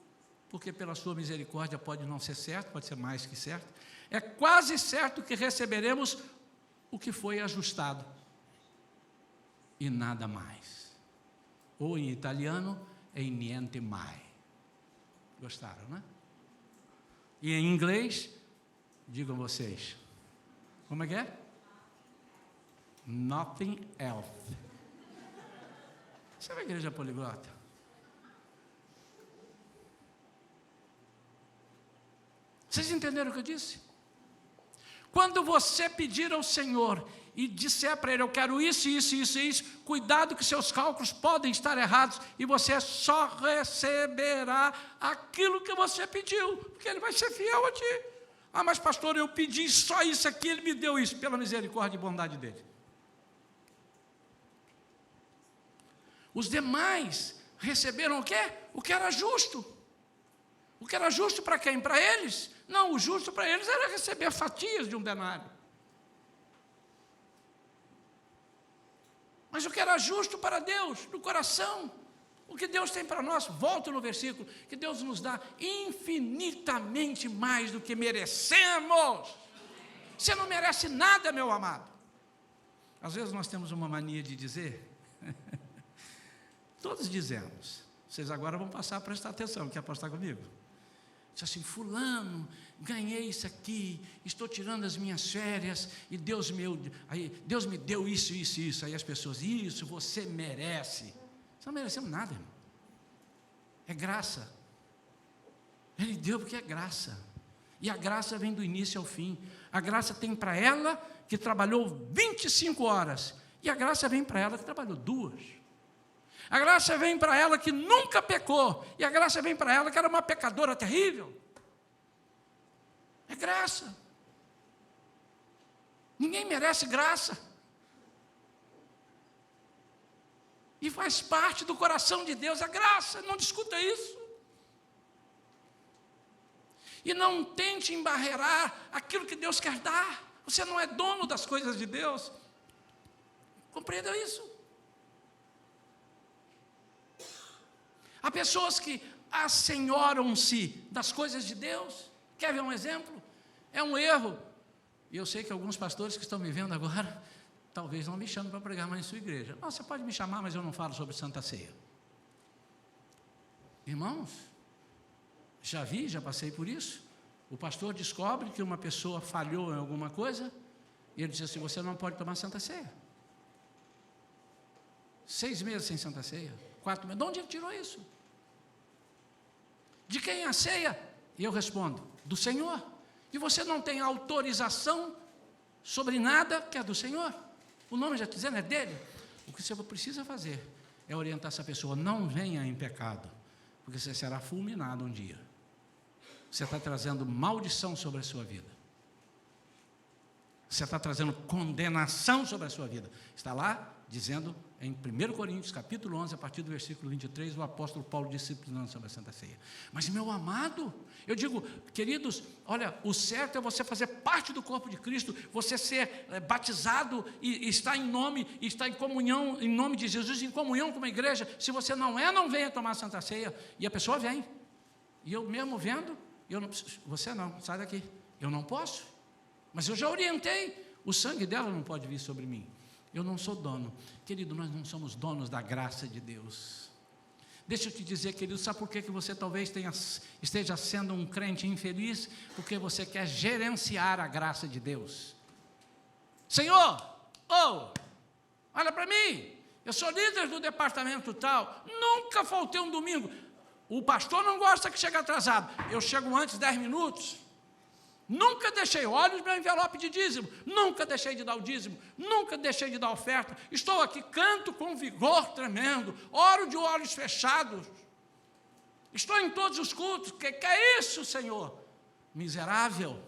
porque pela sua misericórdia pode não ser certo, pode ser mais que certo, é quase certo que receberemos o que foi ajustado, e nada mais. Ou em italiano, é niente mai. Gostaram, né? E em inglês, digam vocês, como é que é? Nothing else. Você é uma igreja poliglota? Vocês entenderam o que eu disse? Quando você pedir ao Senhor e disser para Ele, eu quero isso, isso, isso, isso, cuidado que seus cálculos podem estar errados e você só receberá aquilo que você pediu, porque Ele vai ser fiel a ti. Ah, mas pastor, eu pedi só isso aqui, Ele me deu isso, pela misericórdia e bondade dEle. Os demais receberam o quê? O que era justo. O que era justo para quem? Para eles? Não, o justo para eles era receber fatias de um denário. Mas o que era justo para Deus, no coração, o que Deus tem para nós, volto no versículo, que Deus nos dá infinitamente mais do que merecemos. Você não merece nada, meu amado. Às vezes nós temos uma mania de dizer, todos dizemos, vocês agora vão passar a prestar atenção, quer apostar comigo? Diz assim, fulano, ganhei isso aqui, estou tirando as minhas férias, e Deus me deu isso, isso, isso. Aí as pessoas, isso você merece. Nós não merecemos nada, irmão. É graça. Ele deu porque é graça. E a graça vem do início ao fim. A graça tem para ela que trabalhou 25 horas, e a graça vem para ela que trabalhou 2. A graça vem para ela que nunca pecou, e a graça vem para ela que era uma pecadora terrível. É graça. Ninguém merece graça. E faz parte do coração de Deus a graça, não discuta isso. E não tente embarrear aquilo que Deus quer dar. Você não é dono das coisas de Deus. Compreenda isso. Há pessoas que assenhoram-se das coisas de Deus. Quer ver um exemplo? É um erro. E eu sei que alguns pastores que estão me vendo agora, talvez não me chamem para pregar mais em sua igreja. Não, você pode me chamar, mas eu não falo sobre Santa Ceia. Irmãos, já passei por isso. O pastor descobre que uma pessoa falhou em alguma coisa, e ele diz assim, você não pode tomar Santa Ceia. 6 meses sem Santa Ceia. 4 meses. De onde ele tirou isso? De quem é a ceia? E eu respondo, do Senhor. E você não tem autorização sobre nada que é do Senhor. O nome já dizendo é dele. O que você precisa fazer é orientar essa pessoa, não venha em pecado, porque você será fulminado um dia. Você está trazendo maldição sobre a sua vida. Você está trazendo condenação sobre a sua vida. Está lá dizendo em 1 Coríntios, capítulo 11, a partir do versículo 23, o apóstolo Paulo disciplinando sobre a Santa Ceia. Mas, meu amado, eu digo, queridos, olha, o certo é você fazer parte do corpo de Cristo, você ser batizado e estar em nome, estar em comunhão, em nome de Jesus, em comunhão com a igreja. Se você não é, não venha tomar a Santa Ceia. E a pessoa vem. E eu mesmo vendo, eu não, você não, sai daqui. Eu não posso. Mas eu já orientei, o sangue dela não pode vir sobre mim. Eu não sou dono. Querido, nós não somos donos da graça de Deus. Deixa eu te dizer, querido, sabe por que você talvez esteja sendo um crente infeliz? Porque você quer gerenciar a graça de Deus. Senhor, olha para mim, eu sou líder do departamento tal, nunca faltei um domingo. O pastor não gosta que chegue atrasado, eu chego antes 10 minutos. Nunca deixei, olha o meu envelope de dízimo, nunca deixei de dar o dízimo, nunca deixei de dar oferta, estou aqui, canto com vigor tremendo, oro de olhos fechados, estou em todos os cultos, que é isso, Senhor? Miserável.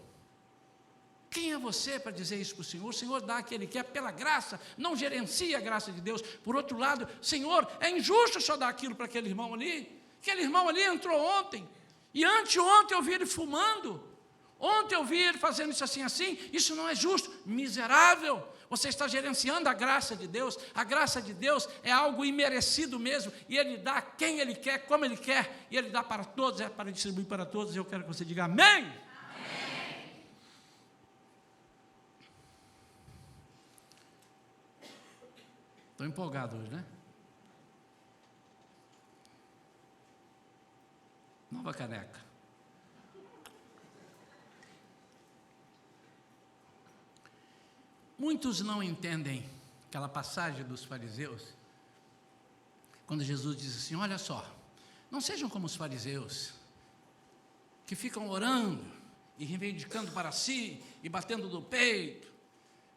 Quem é você para dizer isso para o Senhor? O Senhor dá aquele que é pela graça, não gerencia a graça de Deus. Por outro lado, Senhor, é injusto só dar aquilo para aquele irmão ali entrou ontem, e anteontem eu vi ele fumando, ontem eu vi ele fazendo isso assim, isso não é justo, miserável. Você está gerenciando a graça de Deus. A graça de Deus é algo imerecido mesmo, e Ele dá a quem Ele quer, como Ele quer, e Ele dá para todos, é para distribuir para todos. Eu quero que você diga amém. Amém. Estou empolgado hoje, né? Nova caneca. Muitos não entendem aquela passagem dos fariseus, quando Jesus diz assim, olha só, não sejam como os fariseus, que ficam orando e reivindicando para si, e batendo do peito,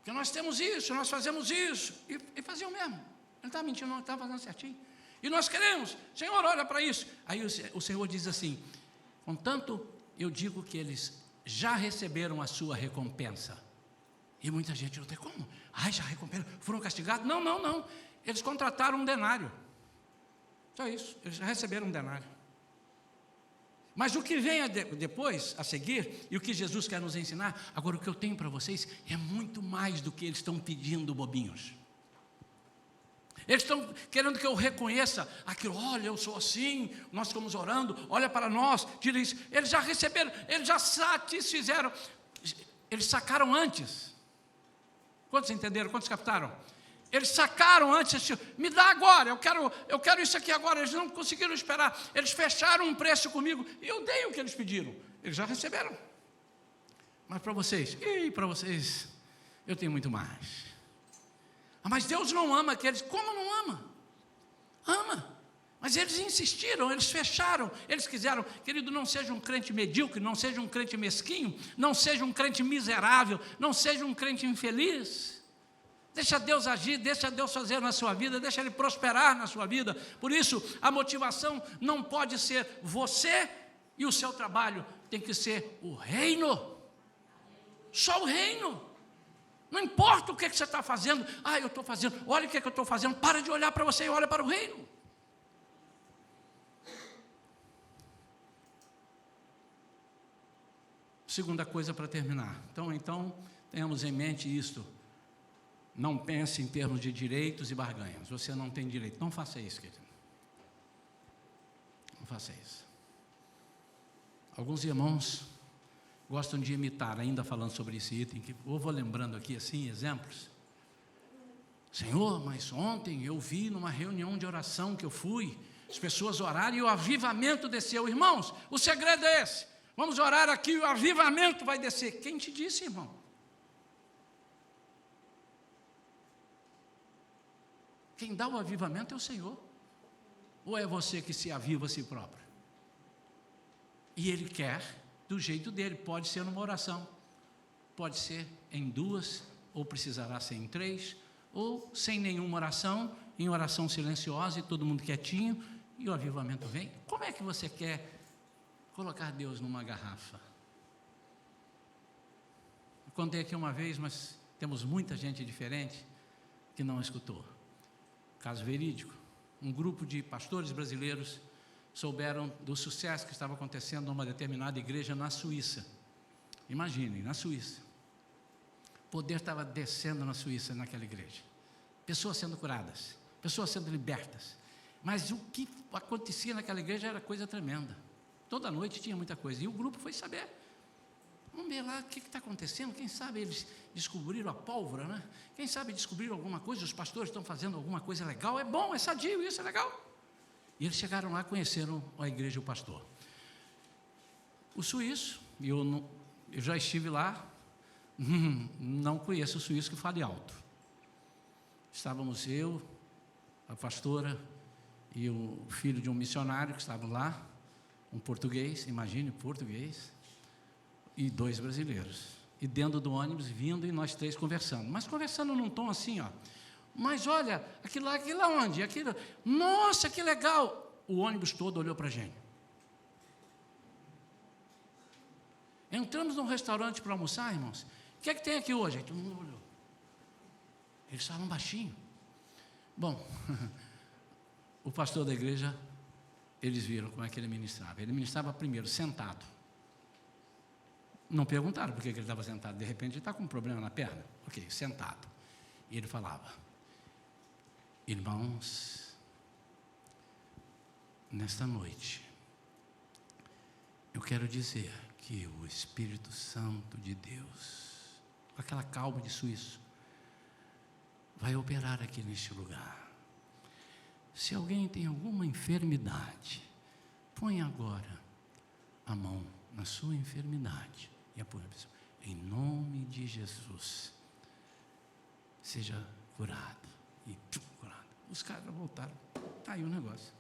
que nós temos isso, nós fazemos isso, e faziam mesmo. Ele não estava mentindo, não, ele estava fazendo certinho. E nós queremos, Senhor, olha para isso. Aí o Senhor diz assim: contanto, eu digo que eles já receberam a sua recompensa. E muita gente não tem como. Ai, já recompensaram, foram castigados? Não, não, não. Eles contrataram um denário. Só isso, eles já receberam um denário. Mas o que vem depois, a seguir, e o que Jesus quer nos ensinar, agora o que eu tenho para vocês é muito mais do que eles estão pedindo, bobinhos. Eles estão querendo que eu reconheça aquilo. Olha, eu sou assim, nós estamos orando, olha para nós, tira isso. Eles já receberam, eles já satisfizeram, eles sacaram antes. Quantos entenderam? Quantos captaram? Eles sacaram antes, assim, me dá agora, eu quero isso aqui agora. Eles não conseguiram esperar, eles fecharam um preço comigo, e eu dei o que eles pediram, eles já receberam. Mas para vocês, eu tenho muito mais. Mas Deus não ama aqueles. Como não ama? Ama. Mas eles insistiram, eles fecharam, eles quiseram. Querido, não seja um crente medíocre, não seja um crente mesquinho, não seja um crente miserável, não seja um crente infeliz. Deixa Deus agir, deixa Deus fazer na sua vida, deixa Ele prosperar na sua vida. Por isso, a motivação não pode ser você e o seu trabalho, tem que ser o reino. Só o reino. Não importa o que você está fazendo. Eu estou fazendo, olha o que eu estou fazendo. Para de olhar para você e olha para o reino. Segunda coisa para terminar. Então, tenhamos em mente isto. Não pense em termos de direitos e barganhas. Você não tem direito. Não faça isso, querido. Não faça isso. Alguns irmãos gostam de imitar, ainda falando sobre esse item, que eu vou lembrando aqui assim, exemplos. Senhor, mas ontem eu vi numa reunião de oração que eu fui, as pessoas oraram e o avivamento desceu. Irmãos, o segredo é esse. Vamos orar aqui e o avivamento vai descer. Quem te disse, irmão? Quem dá o avivamento é o Senhor. Ou é você que se aviva a si próprio? E Ele quer do jeito dele. Pode ser numa oração, pode ser em 2, ou precisará ser em 3, ou sem nenhuma oração, em oração silenciosa e todo mundo quietinho, e o avivamento vem. Como é que você quer colocar Deus numa garrafa? Eu contei aqui uma vez, mas temos muita gente diferente que não escutou. Caso verídico, um grupo de pastores brasileiros souberam do sucesso que estava acontecendo numa determinada igreja na Suíça. Imaginem, na Suíça. O poder estava descendo na Suíça, naquela igreja. Pessoas sendo curadas, pessoas sendo libertas. Mas o que acontecia naquela igreja era coisa tremenda. Toda noite tinha muita coisa. E o grupo foi saber. Vamos ver lá o que está acontecendo. Quem sabe eles descobriram a pólvora, né? Quem sabe descobriram alguma coisa, os pastores estão fazendo alguma coisa legal. É bom, é sadio, isso é legal. E eles chegaram lá, conheceram a igreja e o pastor. O suíço, eu já estive lá, não conheço o suíço que fale alto. Estávamos eu, a pastora e o filho de um missionário que estavam lá, um português, imagine, português, e 2 brasileiros. E dentro do ônibus, vindo, e nós 3 conversando. Mas conversando num tom assim, ó. Mas olha, aquilo aonde? Aquilo, nossa, que legal! O ônibus todo olhou para a gente. Entramos num restaurante para almoçar, irmãos. O que é que tem aqui hoje? Aí todo mundo olhou. Eles falam baixinho. Bom, o pastor da igreja, eles viram como é que ele ministrava. Ele ministrava primeiro sentado. Não perguntaram por que ele estava sentado. De repente ele está com um problema na perna. Ok, sentado. E ele falava: irmãos, nesta noite, eu quero dizer que o Espírito Santo de Deus, com aquela calma de suíço, vai operar aqui neste lugar. Se alguém tem alguma enfermidade, põe agora a mão na sua enfermidade e apoia a pessoa. Em nome de Jesus, seja curado. E curado. Os caras voltaram. Está aí o negócio.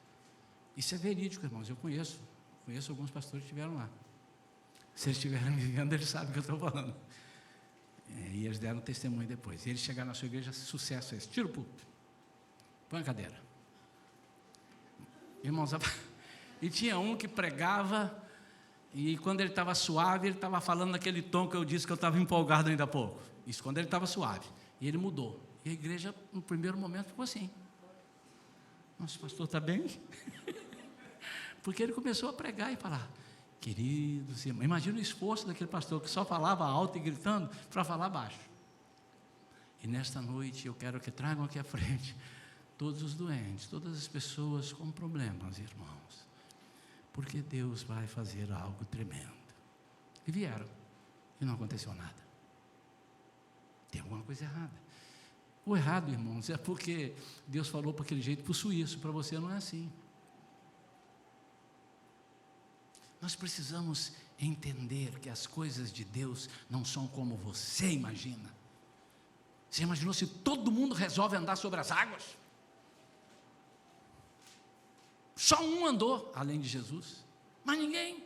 Isso é verídico, irmãos. Eu conheço alguns pastores que estiveram lá. Se eles estiverem me vendo, eles sabem o que eu estou falando. E eles deram testemunho depois. E eles chegaram na sua igreja, sucesso é esse. Tira o púlpito. Põe a cadeira. Irmãos, e tinha um que pregava, e quando ele estava suave, ele estava falando naquele tom que eu disse que eu estava empolgado ainda há pouco. Isso quando ele estava suave. E ele mudou. E a igreja, no primeiro momento, ficou assim. Nossa, pastor, está bem? Porque ele começou a pregar e falar, queridos irmãos, imagina o esforço daquele pastor que só falava alto e gritando para falar baixo. E nesta noite eu quero que tragam aqui à frente todos os doentes, todas as pessoas com problemas, irmãos, porque Deus vai fazer algo tremendo. E vieram, e não aconteceu nada. Tem alguma coisa errada. O errado, irmãos, é porque Deus falou para aquele jeito para o suíço, para você não é assim. Nós precisamos entender que as coisas de Deus não são como você imagina. Você imaginou se todo mundo resolve andar sobre as águas? Só um andou, além de Jesus, mas ninguém.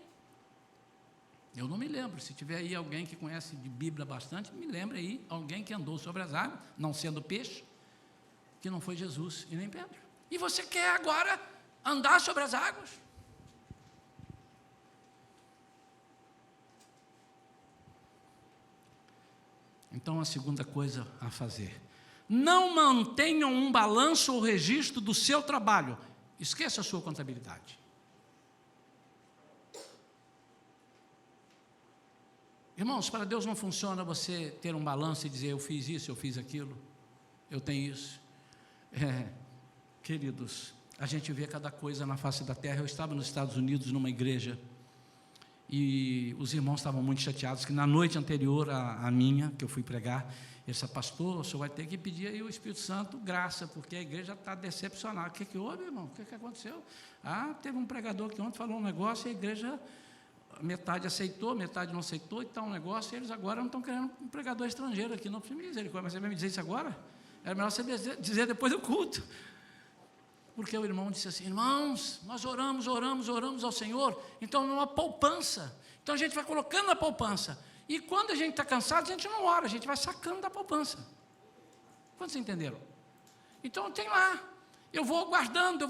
Eu não me lembro, se tiver aí alguém que conhece de Bíblia bastante, me lembre aí, alguém que andou sobre as águas, não sendo peixe, que não foi Jesus e nem Pedro. E você quer agora andar sobre as águas? Então, a segunda coisa a fazer, não mantenham um balanço ou registro do seu trabalho, esqueça a sua contabilidade. Irmãos, para Deus não funciona você ter um balanço e dizer, eu fiz isso, eu fiz aquilo, eu tenho isso. Queridos, a gente vê cada coisa na face da terra. Eu estava nos Estados Unidos, numa igreja, e os irmãos estavam muito chateados, que na noite anterior à minha, que eu fui pregar, ele disse, pastor, o senhor vai ter que pedir aí o Espírito Santo graça, porque a igreja está decepcionada. O que houve, irmão? O que aconteceu? Teve um pregador que ontem falou um negócio e a igreja, metade aceitou, metade não aceitou, e está um negócio, e eles agora não estão querendo um pregador estrangeiro aqui, não precisa me dizer, mas você vai me dizer isso agora? Era melhor você dizer depois do culto. Porque o irmão disse assim, irmãos, nós oramos ao Senhor, então não há poupança, então a gente vai colocando na poupança, e quando a gente está cansado, a gente não ora, a gente vai sacando da poupança. Quantos entenderam? Então tem lá, eu vou guardando,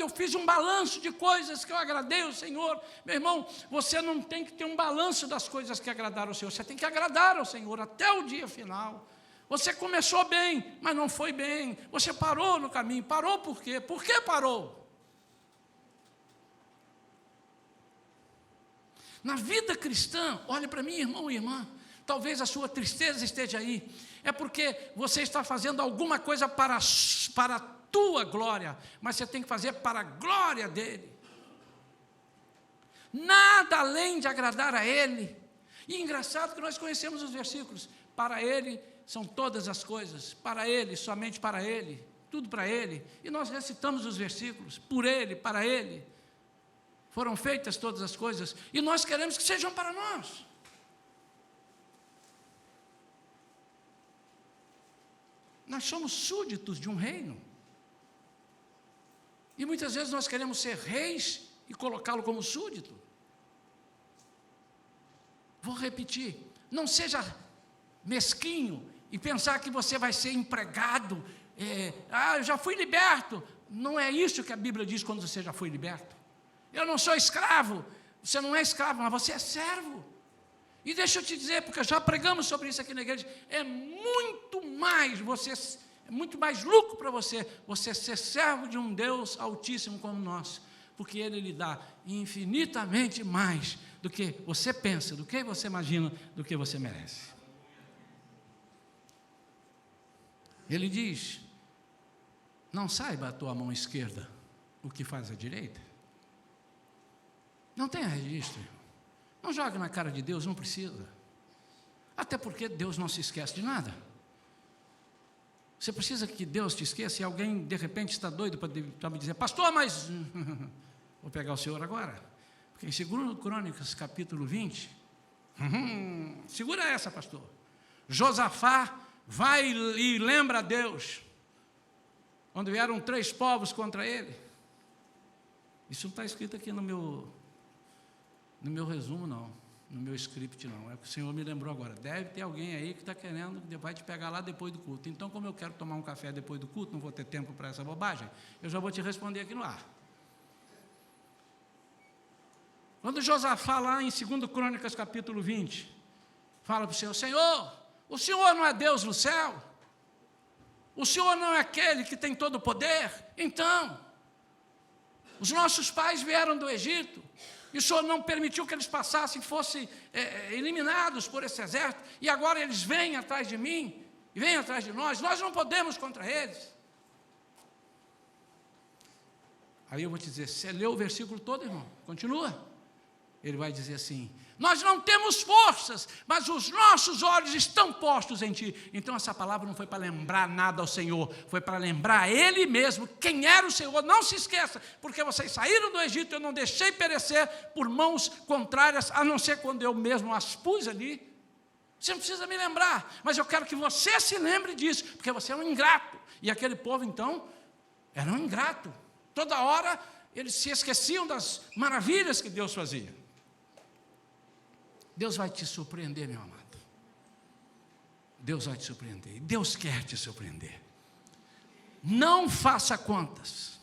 eu fiz um balanço de coisas que eu agradei ao Senhor. Meu irmão, você não tem que ter um balanço das coisas que agradaram ao Senhor, você tem que agradar ao Senhor até o dia final. Você começou bem, mas não foi bem, você parou no caminho, parou por quê? Por que parou? Na vida cristã, olhe para mim, irmão e irmã, talvez a sua tristeza esteja aí, é porque você está fazendo alguma coisa para a tua glória, mas você tem que fazer para a glória dele, nada além de agradar a ele. E engraçado que nós conhecemos os versículos, para ele são todas as coisas, para ele, somente para ele, tudo para ele, e nós recitamos os versículos, por ele, para ele, foram feitas todas as coisas, e nós queremos que sejam para nós. Nós somos súditos de um reino, e muitas vezes nós queremos ser reis e colocá-lo como súdito. Vou repetir, não seja mesquinho e pensar que você vai ser empregado, eu já fui liberto. Não é isso que a Bíblia diz quando você já foi liberto. Eu não sou escravo, você não é escravo, mas você é servo. E deixa eu te dizer, porque já pregamos sobre isso aqui na igreja, é muito mais lucro para você ser servo de um Deus altíssimo como nós, porque Ele lhe dá infinitamente mais do que você pensa, do que você imagina, do que você merece. Ele diz, não saiba a tua mão esquerda o que faz a direita. Não tenha registro, não jogue na cara de Deus, não precisa. Até porque Deus não se esquece de nada. Você precisa que Deus te esqueça, e alguém de repente está doido para me dizer, pastor, mas vou pegar o senhor agora, porque em 2 Crônicas capítulo 20, segura essa, pastor, Josafá vai e lembra a Deus, quando vieram 3 povos contra ele. Isso não está escrito aqui no meu resumo, não. no meu script não, é que o Senhor me lembrou agora. Deve ter alguém aí que está querendo, que vai te pegar lá depois do culto. Então, como eu quero tomar um café depois do culto, não vou ter tempo para essa bobagem, eu já vou te responder aqui no ar. Quando Josafá, lá em 2 Crônicas, capítulo 20, fala para o Senhor: Senhor, o Senhor não é Deus no céu? O Senhor não é aquele que tem todo o poder? Então, os nossos pais vieram do Egito, e o Senhor não permitiu que eles passassem, fossem eliminados por esse exército, e agora eles vêm atrás de mim, e vêm atrás de nós não podemos contra eles. Aí eu vou te dizer, você leu o versículo todo, irmão? Continua. Ele vai dizer assim: nós não temos forças, mas os nossos olhos estão postos em ti. Então essa palavra não foi para lembrar nada ao Senhor, foi para lembrar a Ele mesmo quem era o Senhor. Não se esqueça, porque vocês saíram do Egito, eu não deixei perecer por mãos contrárias, a não ser quando eu mesmo as pus ali. Você não precisa me lembrar, mas eu quero que você se lembre disso, porque você é um ingrato. E aquele povo então era um ingrato. Toda hora eles se esqueciam das maravilhas que Deus fazia. Deus vai te surpreender, meu amado. Deus vai te surpreender. Deus quer te surpreender. Não faça contas.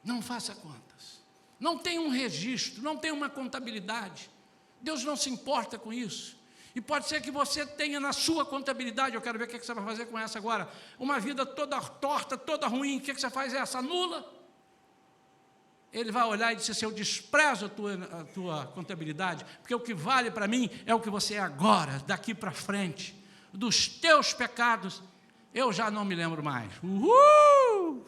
Não faça contas. Não tem um registro, não tem uma contabilidade. Deus não se importa com isso. E pode ser que você tenha na sua contabilidade, eu quero ver o que você vai fazer com essa agora, uma vida toda torta, toda ruim. O que você faz? Essa anula. Ele vai olhar e dizer assim: eu desprezo a tua contabilidade, porque o que vale para mim é o que você é agora, daqui para frente. Dos teus pecados, eu já não me lembro mais. Uhul!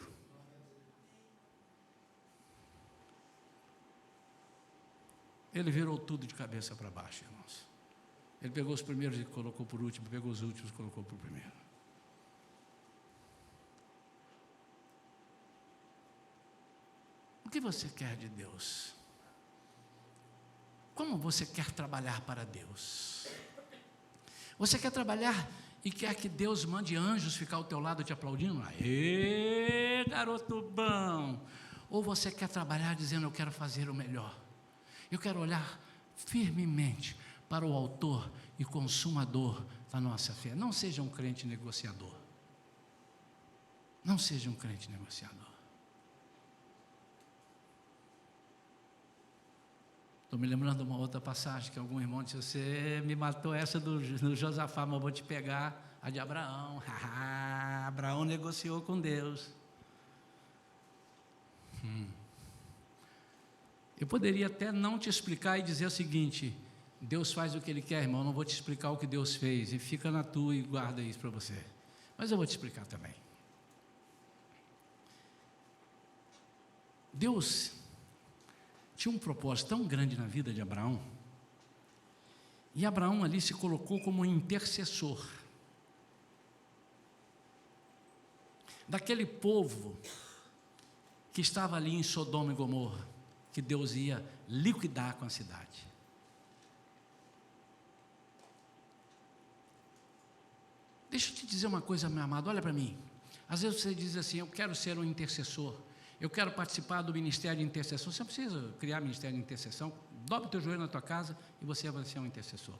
Ele virou tudo de cabeça para baixo, irmãos. Ele pegou os primeiros e colocou por último, pegou os últimos e colocou por primeiro. O que você quer de Deus? Como você quer trabalhar para Deus? Você quer trabalhar e quer que Deus mande anjos ficar ao teu lado te aplaudindo? Aê, garoto bom! Ou você quer trabalhar dizendo: eu quero fazer o melhor, eu quero olhar firmemente para o autor e consumador da nossa fé. Não seja um crente negociador. Não seja um crente negociador. Estou me lembrando de uma outra passagem que algum irmão disse: você me matou essa do Josafá, mas eu vou te pegar a de Abraão. Abraão negociou com Deus. Eu poderia até não te explicar e dizer o seguinte: Deus faz o que Ele quer, irmão, não vou te explicar o que Deus fez, e fica na tua e guarda isso para você. Mas eu vou te explicar também. Deus tinha um propósito tão grande na vida de Abraão, e Abraão ali se colocou como intercessor daquele povo que estava ali em Sodoma e Gomorra, que Deus ia liquidar com a cidade. Deixa eu te dizer uma coisa, meu amado, olha para mim. Às vezes você diz assim: eu quero ser um intercessor, eu quero participar do ministério de intercessão. Você não precisa criar ministério de intercessão. Dobra o teu joelho na tua casa e você vai ser um intercessor.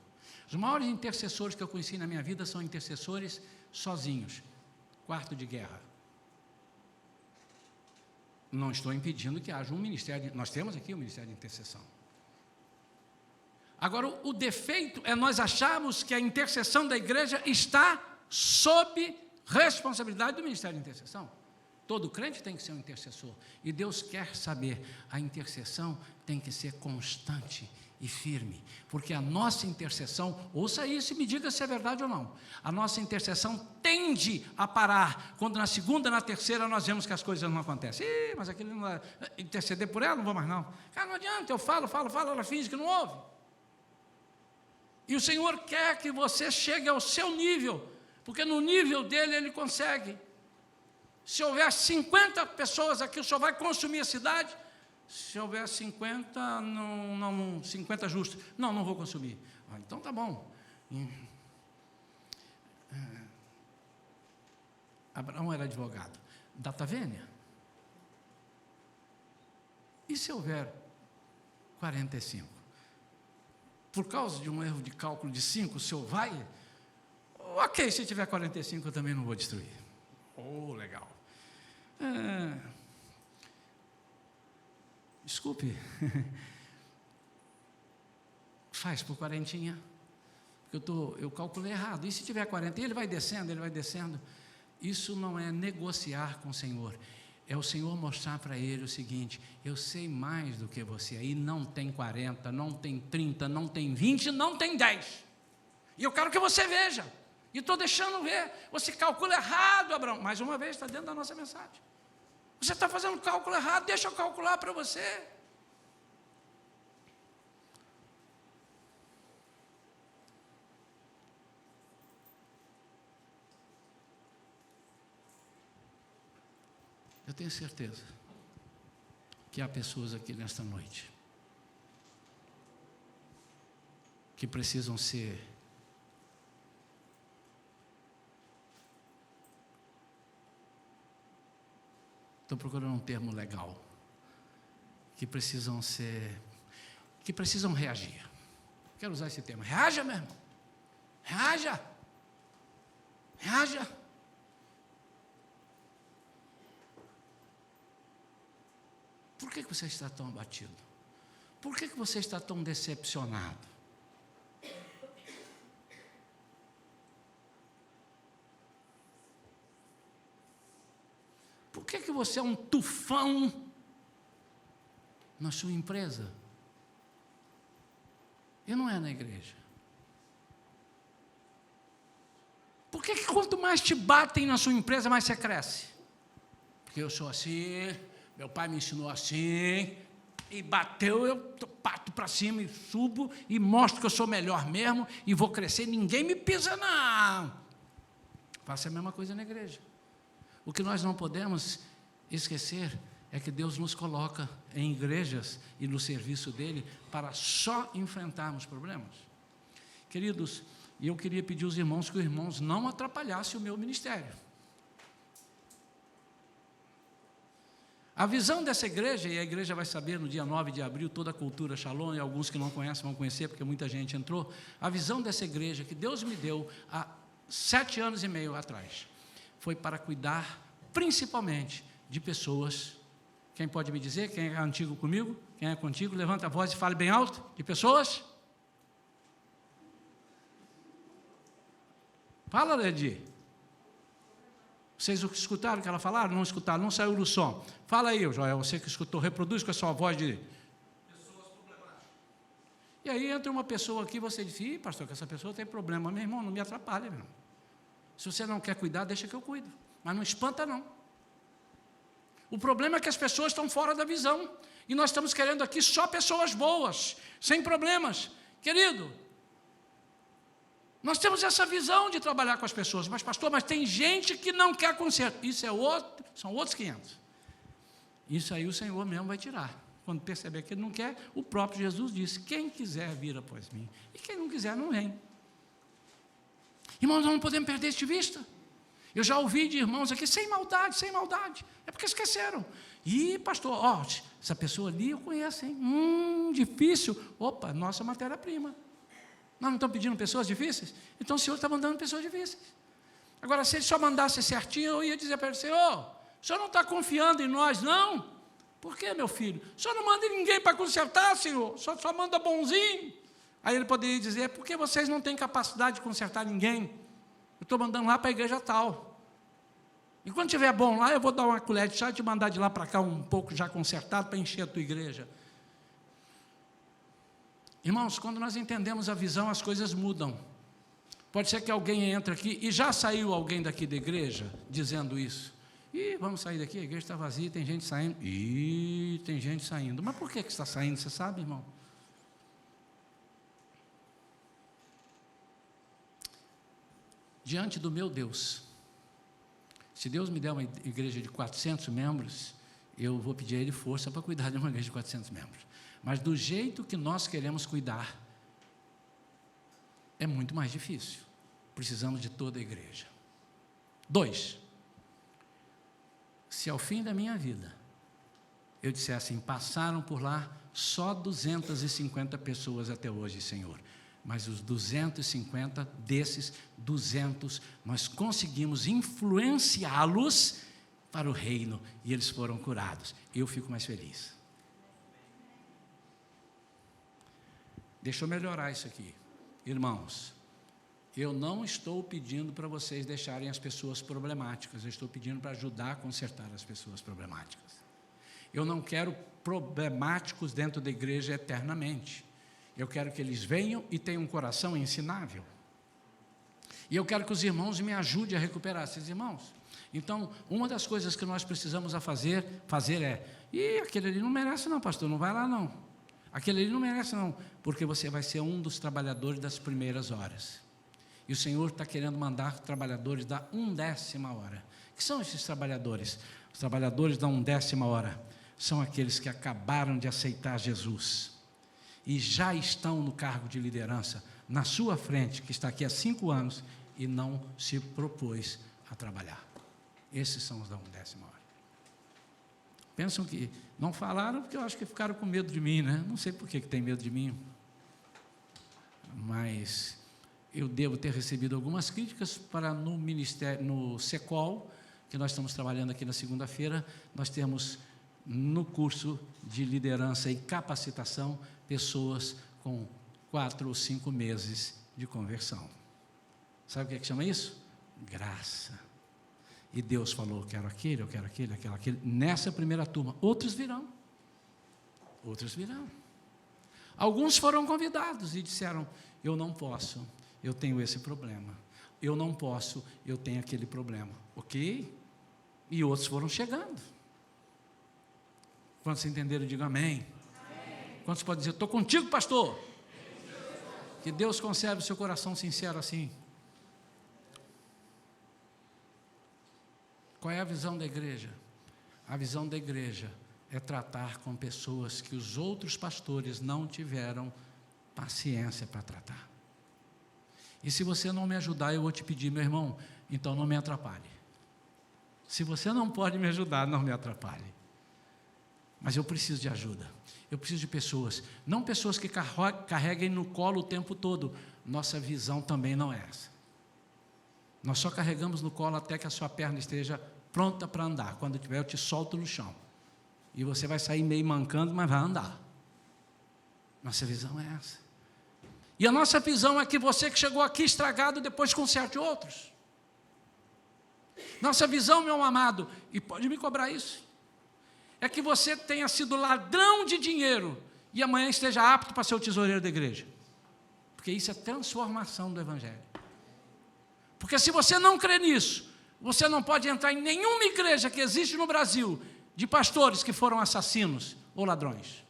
Os maiores intercessores que eu conheci na minha vida são intercessores sozinhos, quarto de guerra. Não estou impedindo que haja um ministério, nós temos aqui um ministério de intercessão. Agora, o defeito é nós acharmos que a intercessão da igreja está sob responsabilidade do ministério de intercessão. Todo crente tem que ser um intercessor, e Deus quer saber, a intercessão tem que ser constante e firme, porque a nossa intercessão, ouça isso e me diga se é verdade ou não, a nossa intercessão tende a parar, quando na segunda, na terceira nós vemos que as coisas não acontecem. Mas aquele não vai interceder por ela, não vou mais não. Cara, não adianta, eu falo, ela finge que não ouve. E o Senhor quer que você chegue ao seu nível, porque no nível dele Ele consegue. Se houver 50 pessoas aqui, o Senhor vai consumir a cidade? Se houver 50, 50 justos. Não vou consumir. Então tá bom. Abraão era advogado. Data vênia. E se houver 45? por causa de um erro de cálculo de 5, o senhor vai? Ok, se tiver 45 eu também não vou destruir. Oh, legal. Desculpe, faz por 40, porque eu calculei errado. E se tiver 40, ele vai descendo. Isso não é negociar com o Senhor, é o Senhor mostrar para ele o seguinte: eu sei mais do que você, aí não tem 40, não tem 30, não tem 20, não tem 10, e eu quero que você veja, e estou deixando ver. Você calcula errado, Abraão. Mais uma vez, está dentro da nossa mensagem. Você está fazendo cálculo errado, deixa eu calcular para você. Eu tenho certeza que há pessoas aqui nesta noite que precisam ser estou procurando um termo legal, que precisam reagir. Quero usar esse termo. Reaja, meu irmão. Reaja. Por que você está tão abatido? Por que você está tão decepcionado? Por que você é um tufão na sua empresa e não é na igreja? Por que quanto mais te batem na sua empresa, mais você cresce? Porque eu sou assim, meu pai me ensinou assim, e bateu, eu parto para cima e subo, e mostro que eu sou melhor mesmo, e vou crescer, ninguém me pisa não. Faça a mesma coisa na igreja. O que nós não podemos esquecer é que Deus nos coloca em igrejas e no serviço dEle para só enfrentarmos problemas. Queridos, eu queria pedir aos irmãos que os irmãos não atrapalhassem o meu ministério. A visão dessa igreja, e a igreja vai saber no dia 9 de abril, toda a cultura Shalom, e alguns que não conhecem vão conhecer, porque muita gente entrou. A visão dessa igreja que Deus me deu há 7 anos e meio atrás, foi para cuidar principalmente de pessoas. Quem pode me dizer? Quem é antigo comigo? Quem é contigo? Levanta a voz e fale bem alto. De pessoas? Fala, Ledi. Vocês escutaram o que ela falaram? Não escutaram? Não saiu do som. Fala aí, Joel, você que escutou, reproduz com a sua voz de... Pessoas problemáticas. E aí entra uma pessoa aqui, você diz: ih, pastor, que essa pessoa tem problema. Meu irmão, não me atrapalha, meu irmão. Se você não quer cuidar, deixa que eu cuido. Mas não espanta, não. O problema é que as pessoas estão fora da visão. E nós estamos querendo aqui só pessoas boas, sem problemas. Querido, nós temos essa visão de trabalhar com as pessoas. Mas, pastor, mas tem gente que não quer conserto. Isso é outro, são outros 500. Isso aí o Senhor mesmo vai tirar. Quando perceber que ele não quer, o próprio Jesus disse: quem quiser vir após mim, e quem não quiser não vem. Irmãos, nós não podemos perder isso de vista. Eu já ouvi de irmãos aqui, sem maldade, é porque esqueceram. Ih, pastor, ó, essa pessoa ali eu conheço, hein? Difícil. Opa, nossa matéria-prima. Nós não estamos pedindo pessoas difíceis? Então o Senhor está mandando pessoas difíceis. Agora, se ele só mandasse certinho, eu ia dizer para ele: Senhor, o senhor não está confiando em nós, não? Por quê, meu filho? O senhor não manda ninguém para consertar, Senhor? O senhor só manda bonzinho. Aí ele poderia dizer: por que vocês não têm capacidade de consertar ninguém? Eu estou mandando lá para a igreja tal. E quando estiver bom lá, eu vou dar uma colher de chá e te mandar de lá para cá um pouco já consertado para encher a tua igreja. Irmãos, quando nós entendemos a visão, as coisas mudam. Pode ser que alguém entre aqui, e já saiu alguém daqui da igreja dizendo isso. Ih, vamos sair daqui, a igreja está vazia, tem gente saindo. Ih, tem gente saindo. Mas por que está saindo, você sabe, irmão? Diante do meu Deus, se Deus me der uma igreja de 400 membros, eu vou pedir a Ele força para cuidar de uma igreja de 400 membros. Mas do jeito que nós queremos cuidar, é muito mais difícil. Precisamos de toda a igreja. 2, se ao fim da minha vida eu disse assim: passaram por lá só 250 pessoas até hoje, Senhor. Mas os 250 desses 200, nós conseguimos influenciá-los para o reino, e eles foram curados. Eu fico mais feliz. Deixa eu melhorar isso aqui. Irmãos, eu não estou pedindo para vocês deixarem as pessoas problemáticas, eu estou pedindo para ajudar a consertar as pessoas problemáticas. Eu não quero problemáticos dentro da igreja eternamente. Eu quero que eles venham e tenham um coração ensinável. E eu quero que os irmãos me ajudem a recuperar esses irmãos. Então, uma das coisas que nós precisamos fazer é: aquele ali não merece não, pastor, não vai lá não. Aquele ali não merece não, porque você vai ser um dos trabalhadores das primeiras horas. E o Senhor está querendo mandar trabalhadores da 1/10 hora. O que são esses trabalhadores? Os trabalhadores da 1/10 hora são aqueles que acabaram de aceitar Jesus e já estão no cargo de liderança na sua frente, que está aqui há 5 anos e não se propôs a trabalhar. Esses são os da 1/10 hora. Pensam que não falaram porque eu acho que ficaram com medo de mim, né? Não sei por que tem medo de mim, mas eu devo ter recebido algumas críticas para no ministério, no SECOL, que nós estamos trabalhando aqui na segunda-feira. Nós temos no curso de liderança e capacitação pessoas com 4 ou 5 meses de conversão. Sabe o que é que chama isso? Graça. E Deus falou: eu quero aquele, eu quero aquele, aquele. Nessa primeira turma, outros virão. Outros virão. Alguns foram convidados e disseram: eu não posso, eu tenho esse problema. Eu não posso, eu tenho aquele problema. Ok? E outros foram chegando. Quantos entenderam, digam amém. Amém. Quantos podem dizer: estou contigo, pastor? Que Deus conserve o seu coração sincero assim. Qual é a visão da igreja? A visão da igreja é tratar com pessoas que os outros pastores não tiveram paciência para tratar. E se você não me ajudar, eu vou te pedir, meu irmão, então não me atrapalhe. Se você não pode me ajudar, não me atrapalhe. Mas eu preciso de ajuda. Eu preciso de pessoas, não pessoas que carreguem no colo o tempo todo. Nossa visão também não é essa. Nós só carregamos no colo até que a sua perna esteja pronta para andar. Quando tiver, eu te solto no chão. E você vai sair meio mancando, mas vai andar. Nossa visão é essa. E a nossa visão é que você que chegou aqui estragado, depois conserte outros. Nossa visão, meu amado, e pode me cobrar isso, é que você tenha sido ladrão de dinheiro e amanhã esteja apto para ser o tesoureiro da igreja. Porque isso é transformação do evangelho. Porque se você não crê nisso, você não pode entrar em nenhuma igreja que existe no Brasil de pastores que foram assassinos ou ladrões,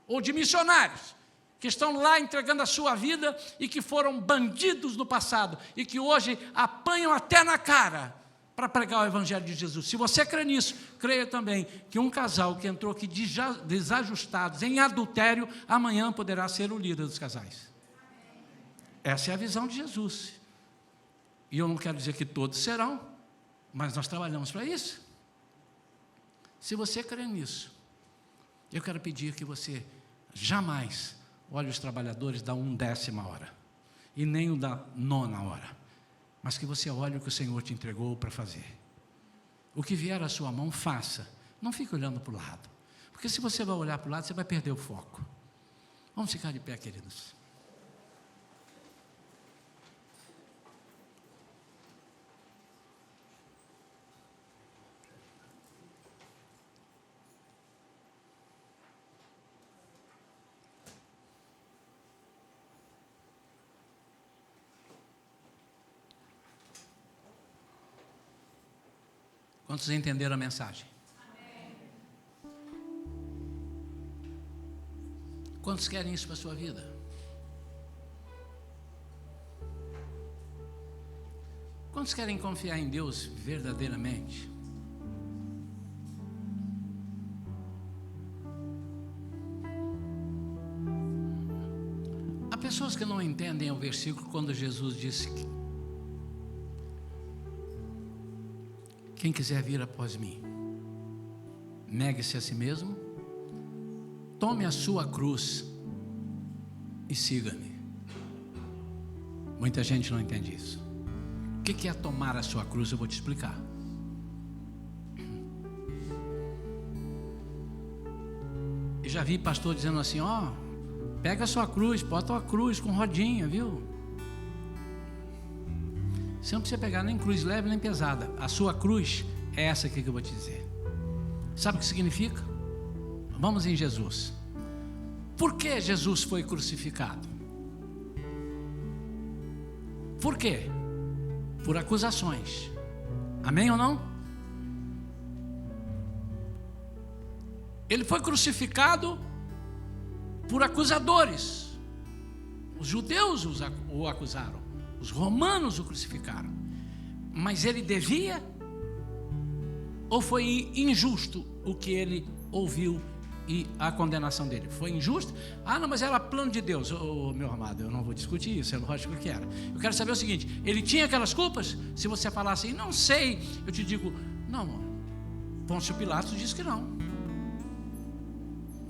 ou de missionários que estão lá entregando a sua vida e que foram bandidos no passado e que hoje apanham até na cara para pregar o evangelho de Jesus. Se você crê nisso, creia também que um casal que entrou aqui desajustados, em adultério, amanhã poderá ser o líder dos casais. Essa é a visão de Jesus. E eu não quero dizer que todos serão, mas nós trabalhamos para isso. Se você crê nisso, eu quero pedir que você jamais olhe os trabalhadores da 1/10 hora, e nem o da 9ª hora, mas que você olhe o que o Senhor te entregou para fazer. O que vier à sua mão, faça. Não fique olhando para o lado, porque se você vai olhar para o lado, você vai perder o foco. Vamos ficar de pé, queridos. Quantos entenderam a mensagem? Amém. Quantos querem isso para a sua vida? Quantos querem confiar em Deus verdadeiramente? Há pessoas que não entendem o versículo quando Jesus disse que quem quiser vir após mim, negue-se a si mesmo, tome a sua cruz e siga-me. Muita gente não entende isso. O que é tomar a sua cruz? Eu vou te explicar. Eu já vi pastor dizendo assim, pega a sua cruz, bota uma cruz com rodinha, viu? Você não precisa pegar nem cruz leve nem pesada. A sua cruz é essa aqui que eu vou te dizer. Sabe o que significa? Vamos em Jesus. Por que Jesus foi crucificado? Por quê? Por acusações. Amém ou não? Ele foi crucificado por acusadores. Os judeus o acusaram, os romanos o crucificaram. Mas ele devia? Ou foi injusto o que ele ouviu e a condenação dele? Foi injusto? Não, mas era plano de Deus. Meu amado, eu não vou discutir isso, é lógico que era. Eu quero saber o seguinte, ele tinha aquelas culpas? Se você falar assim, não sei, eu te digo, não, Pôncio Pilatos disse que não.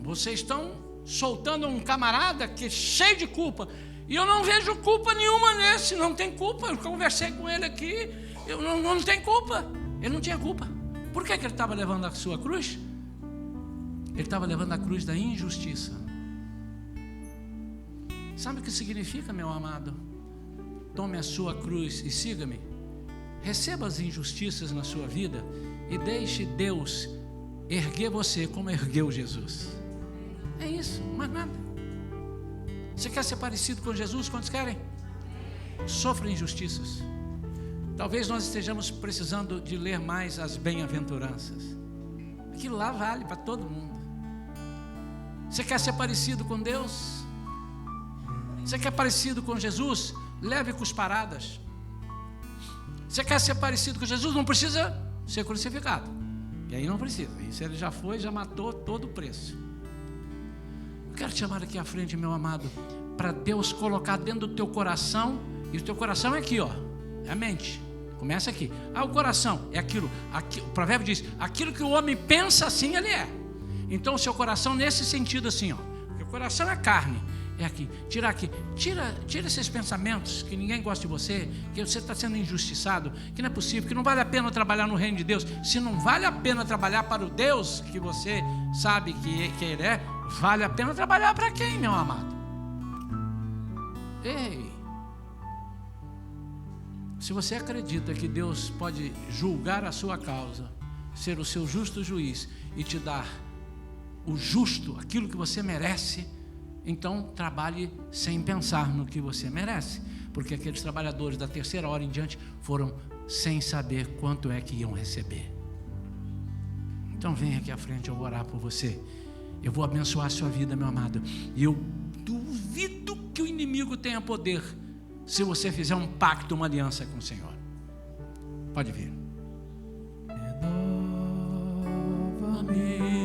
Vocês estão soltando um camarada que é cheio de culpa, e eu não vejo culpa nenhuma nesse, não tem culpa. Eu conversei com ele aqui, eu não tem culpa, ele não tinha culpa. Por que ele estava levando a sua cruz? Ele estava levando a cruz da injustiça. Sabe o que significa, meu amado? Tome a sua cruz e siga-me. Receba as injustiças na sua vida e deixe Deus erguer você como ergueu Jesus. É isso, mais nada. Você quer ser parecido com Jesus? Quantos querem? Sofra injustiças. Talvez nós estejamos precisando de ler mais as bem-aventuranças. Aquilo lá vale para todo mundo. Você quer ser parecido com Deus? Você quer parecido com Jesus? Leve cusparadas. Você quer ser parecido com Jesus? Não precisa ser crucificado. E aí não precisa. Isso ele já foi, já matou todo o preço. Eu quero te chamar aqui à frente, meu amado, para Deus colocar dentro do teu coração. E o teu coração é aqui, é a mente. Começa aqui. O coração é aquilo. O provérbio diz: aquilo que o homem pensa, assim ele é. Então o seu coração nesse sentido assim, porque o coração é carne. É aqui, tira esses pensamentos que ninguém gosta de você, que você está sendo injustiçado, que não é possível, que não vale a pena trabalhar no reino de Deus. Se não vale a pena trabalhar para o Deus que você sabe que Ele é, vale a pena trabalhar para quem, meu amado? Ei, se você acredita que Deus pode julgar a sua causa, ser o seu justo juiz e te dar o justo, aquilo que você merece, então trabalhe sem pensar no que você merece, porque aqueles trabalhadores da terceira hora em diante foram sem saber quanto é que iam receber. Então vem aqui à frente, eu vou orar por você, eu vou abençoar a sua vida, meu amado, e eu duvido que o inimigo tenha poder se você fizer um pacto, uma aliança com o Senhor. Pode vir. Renova-me.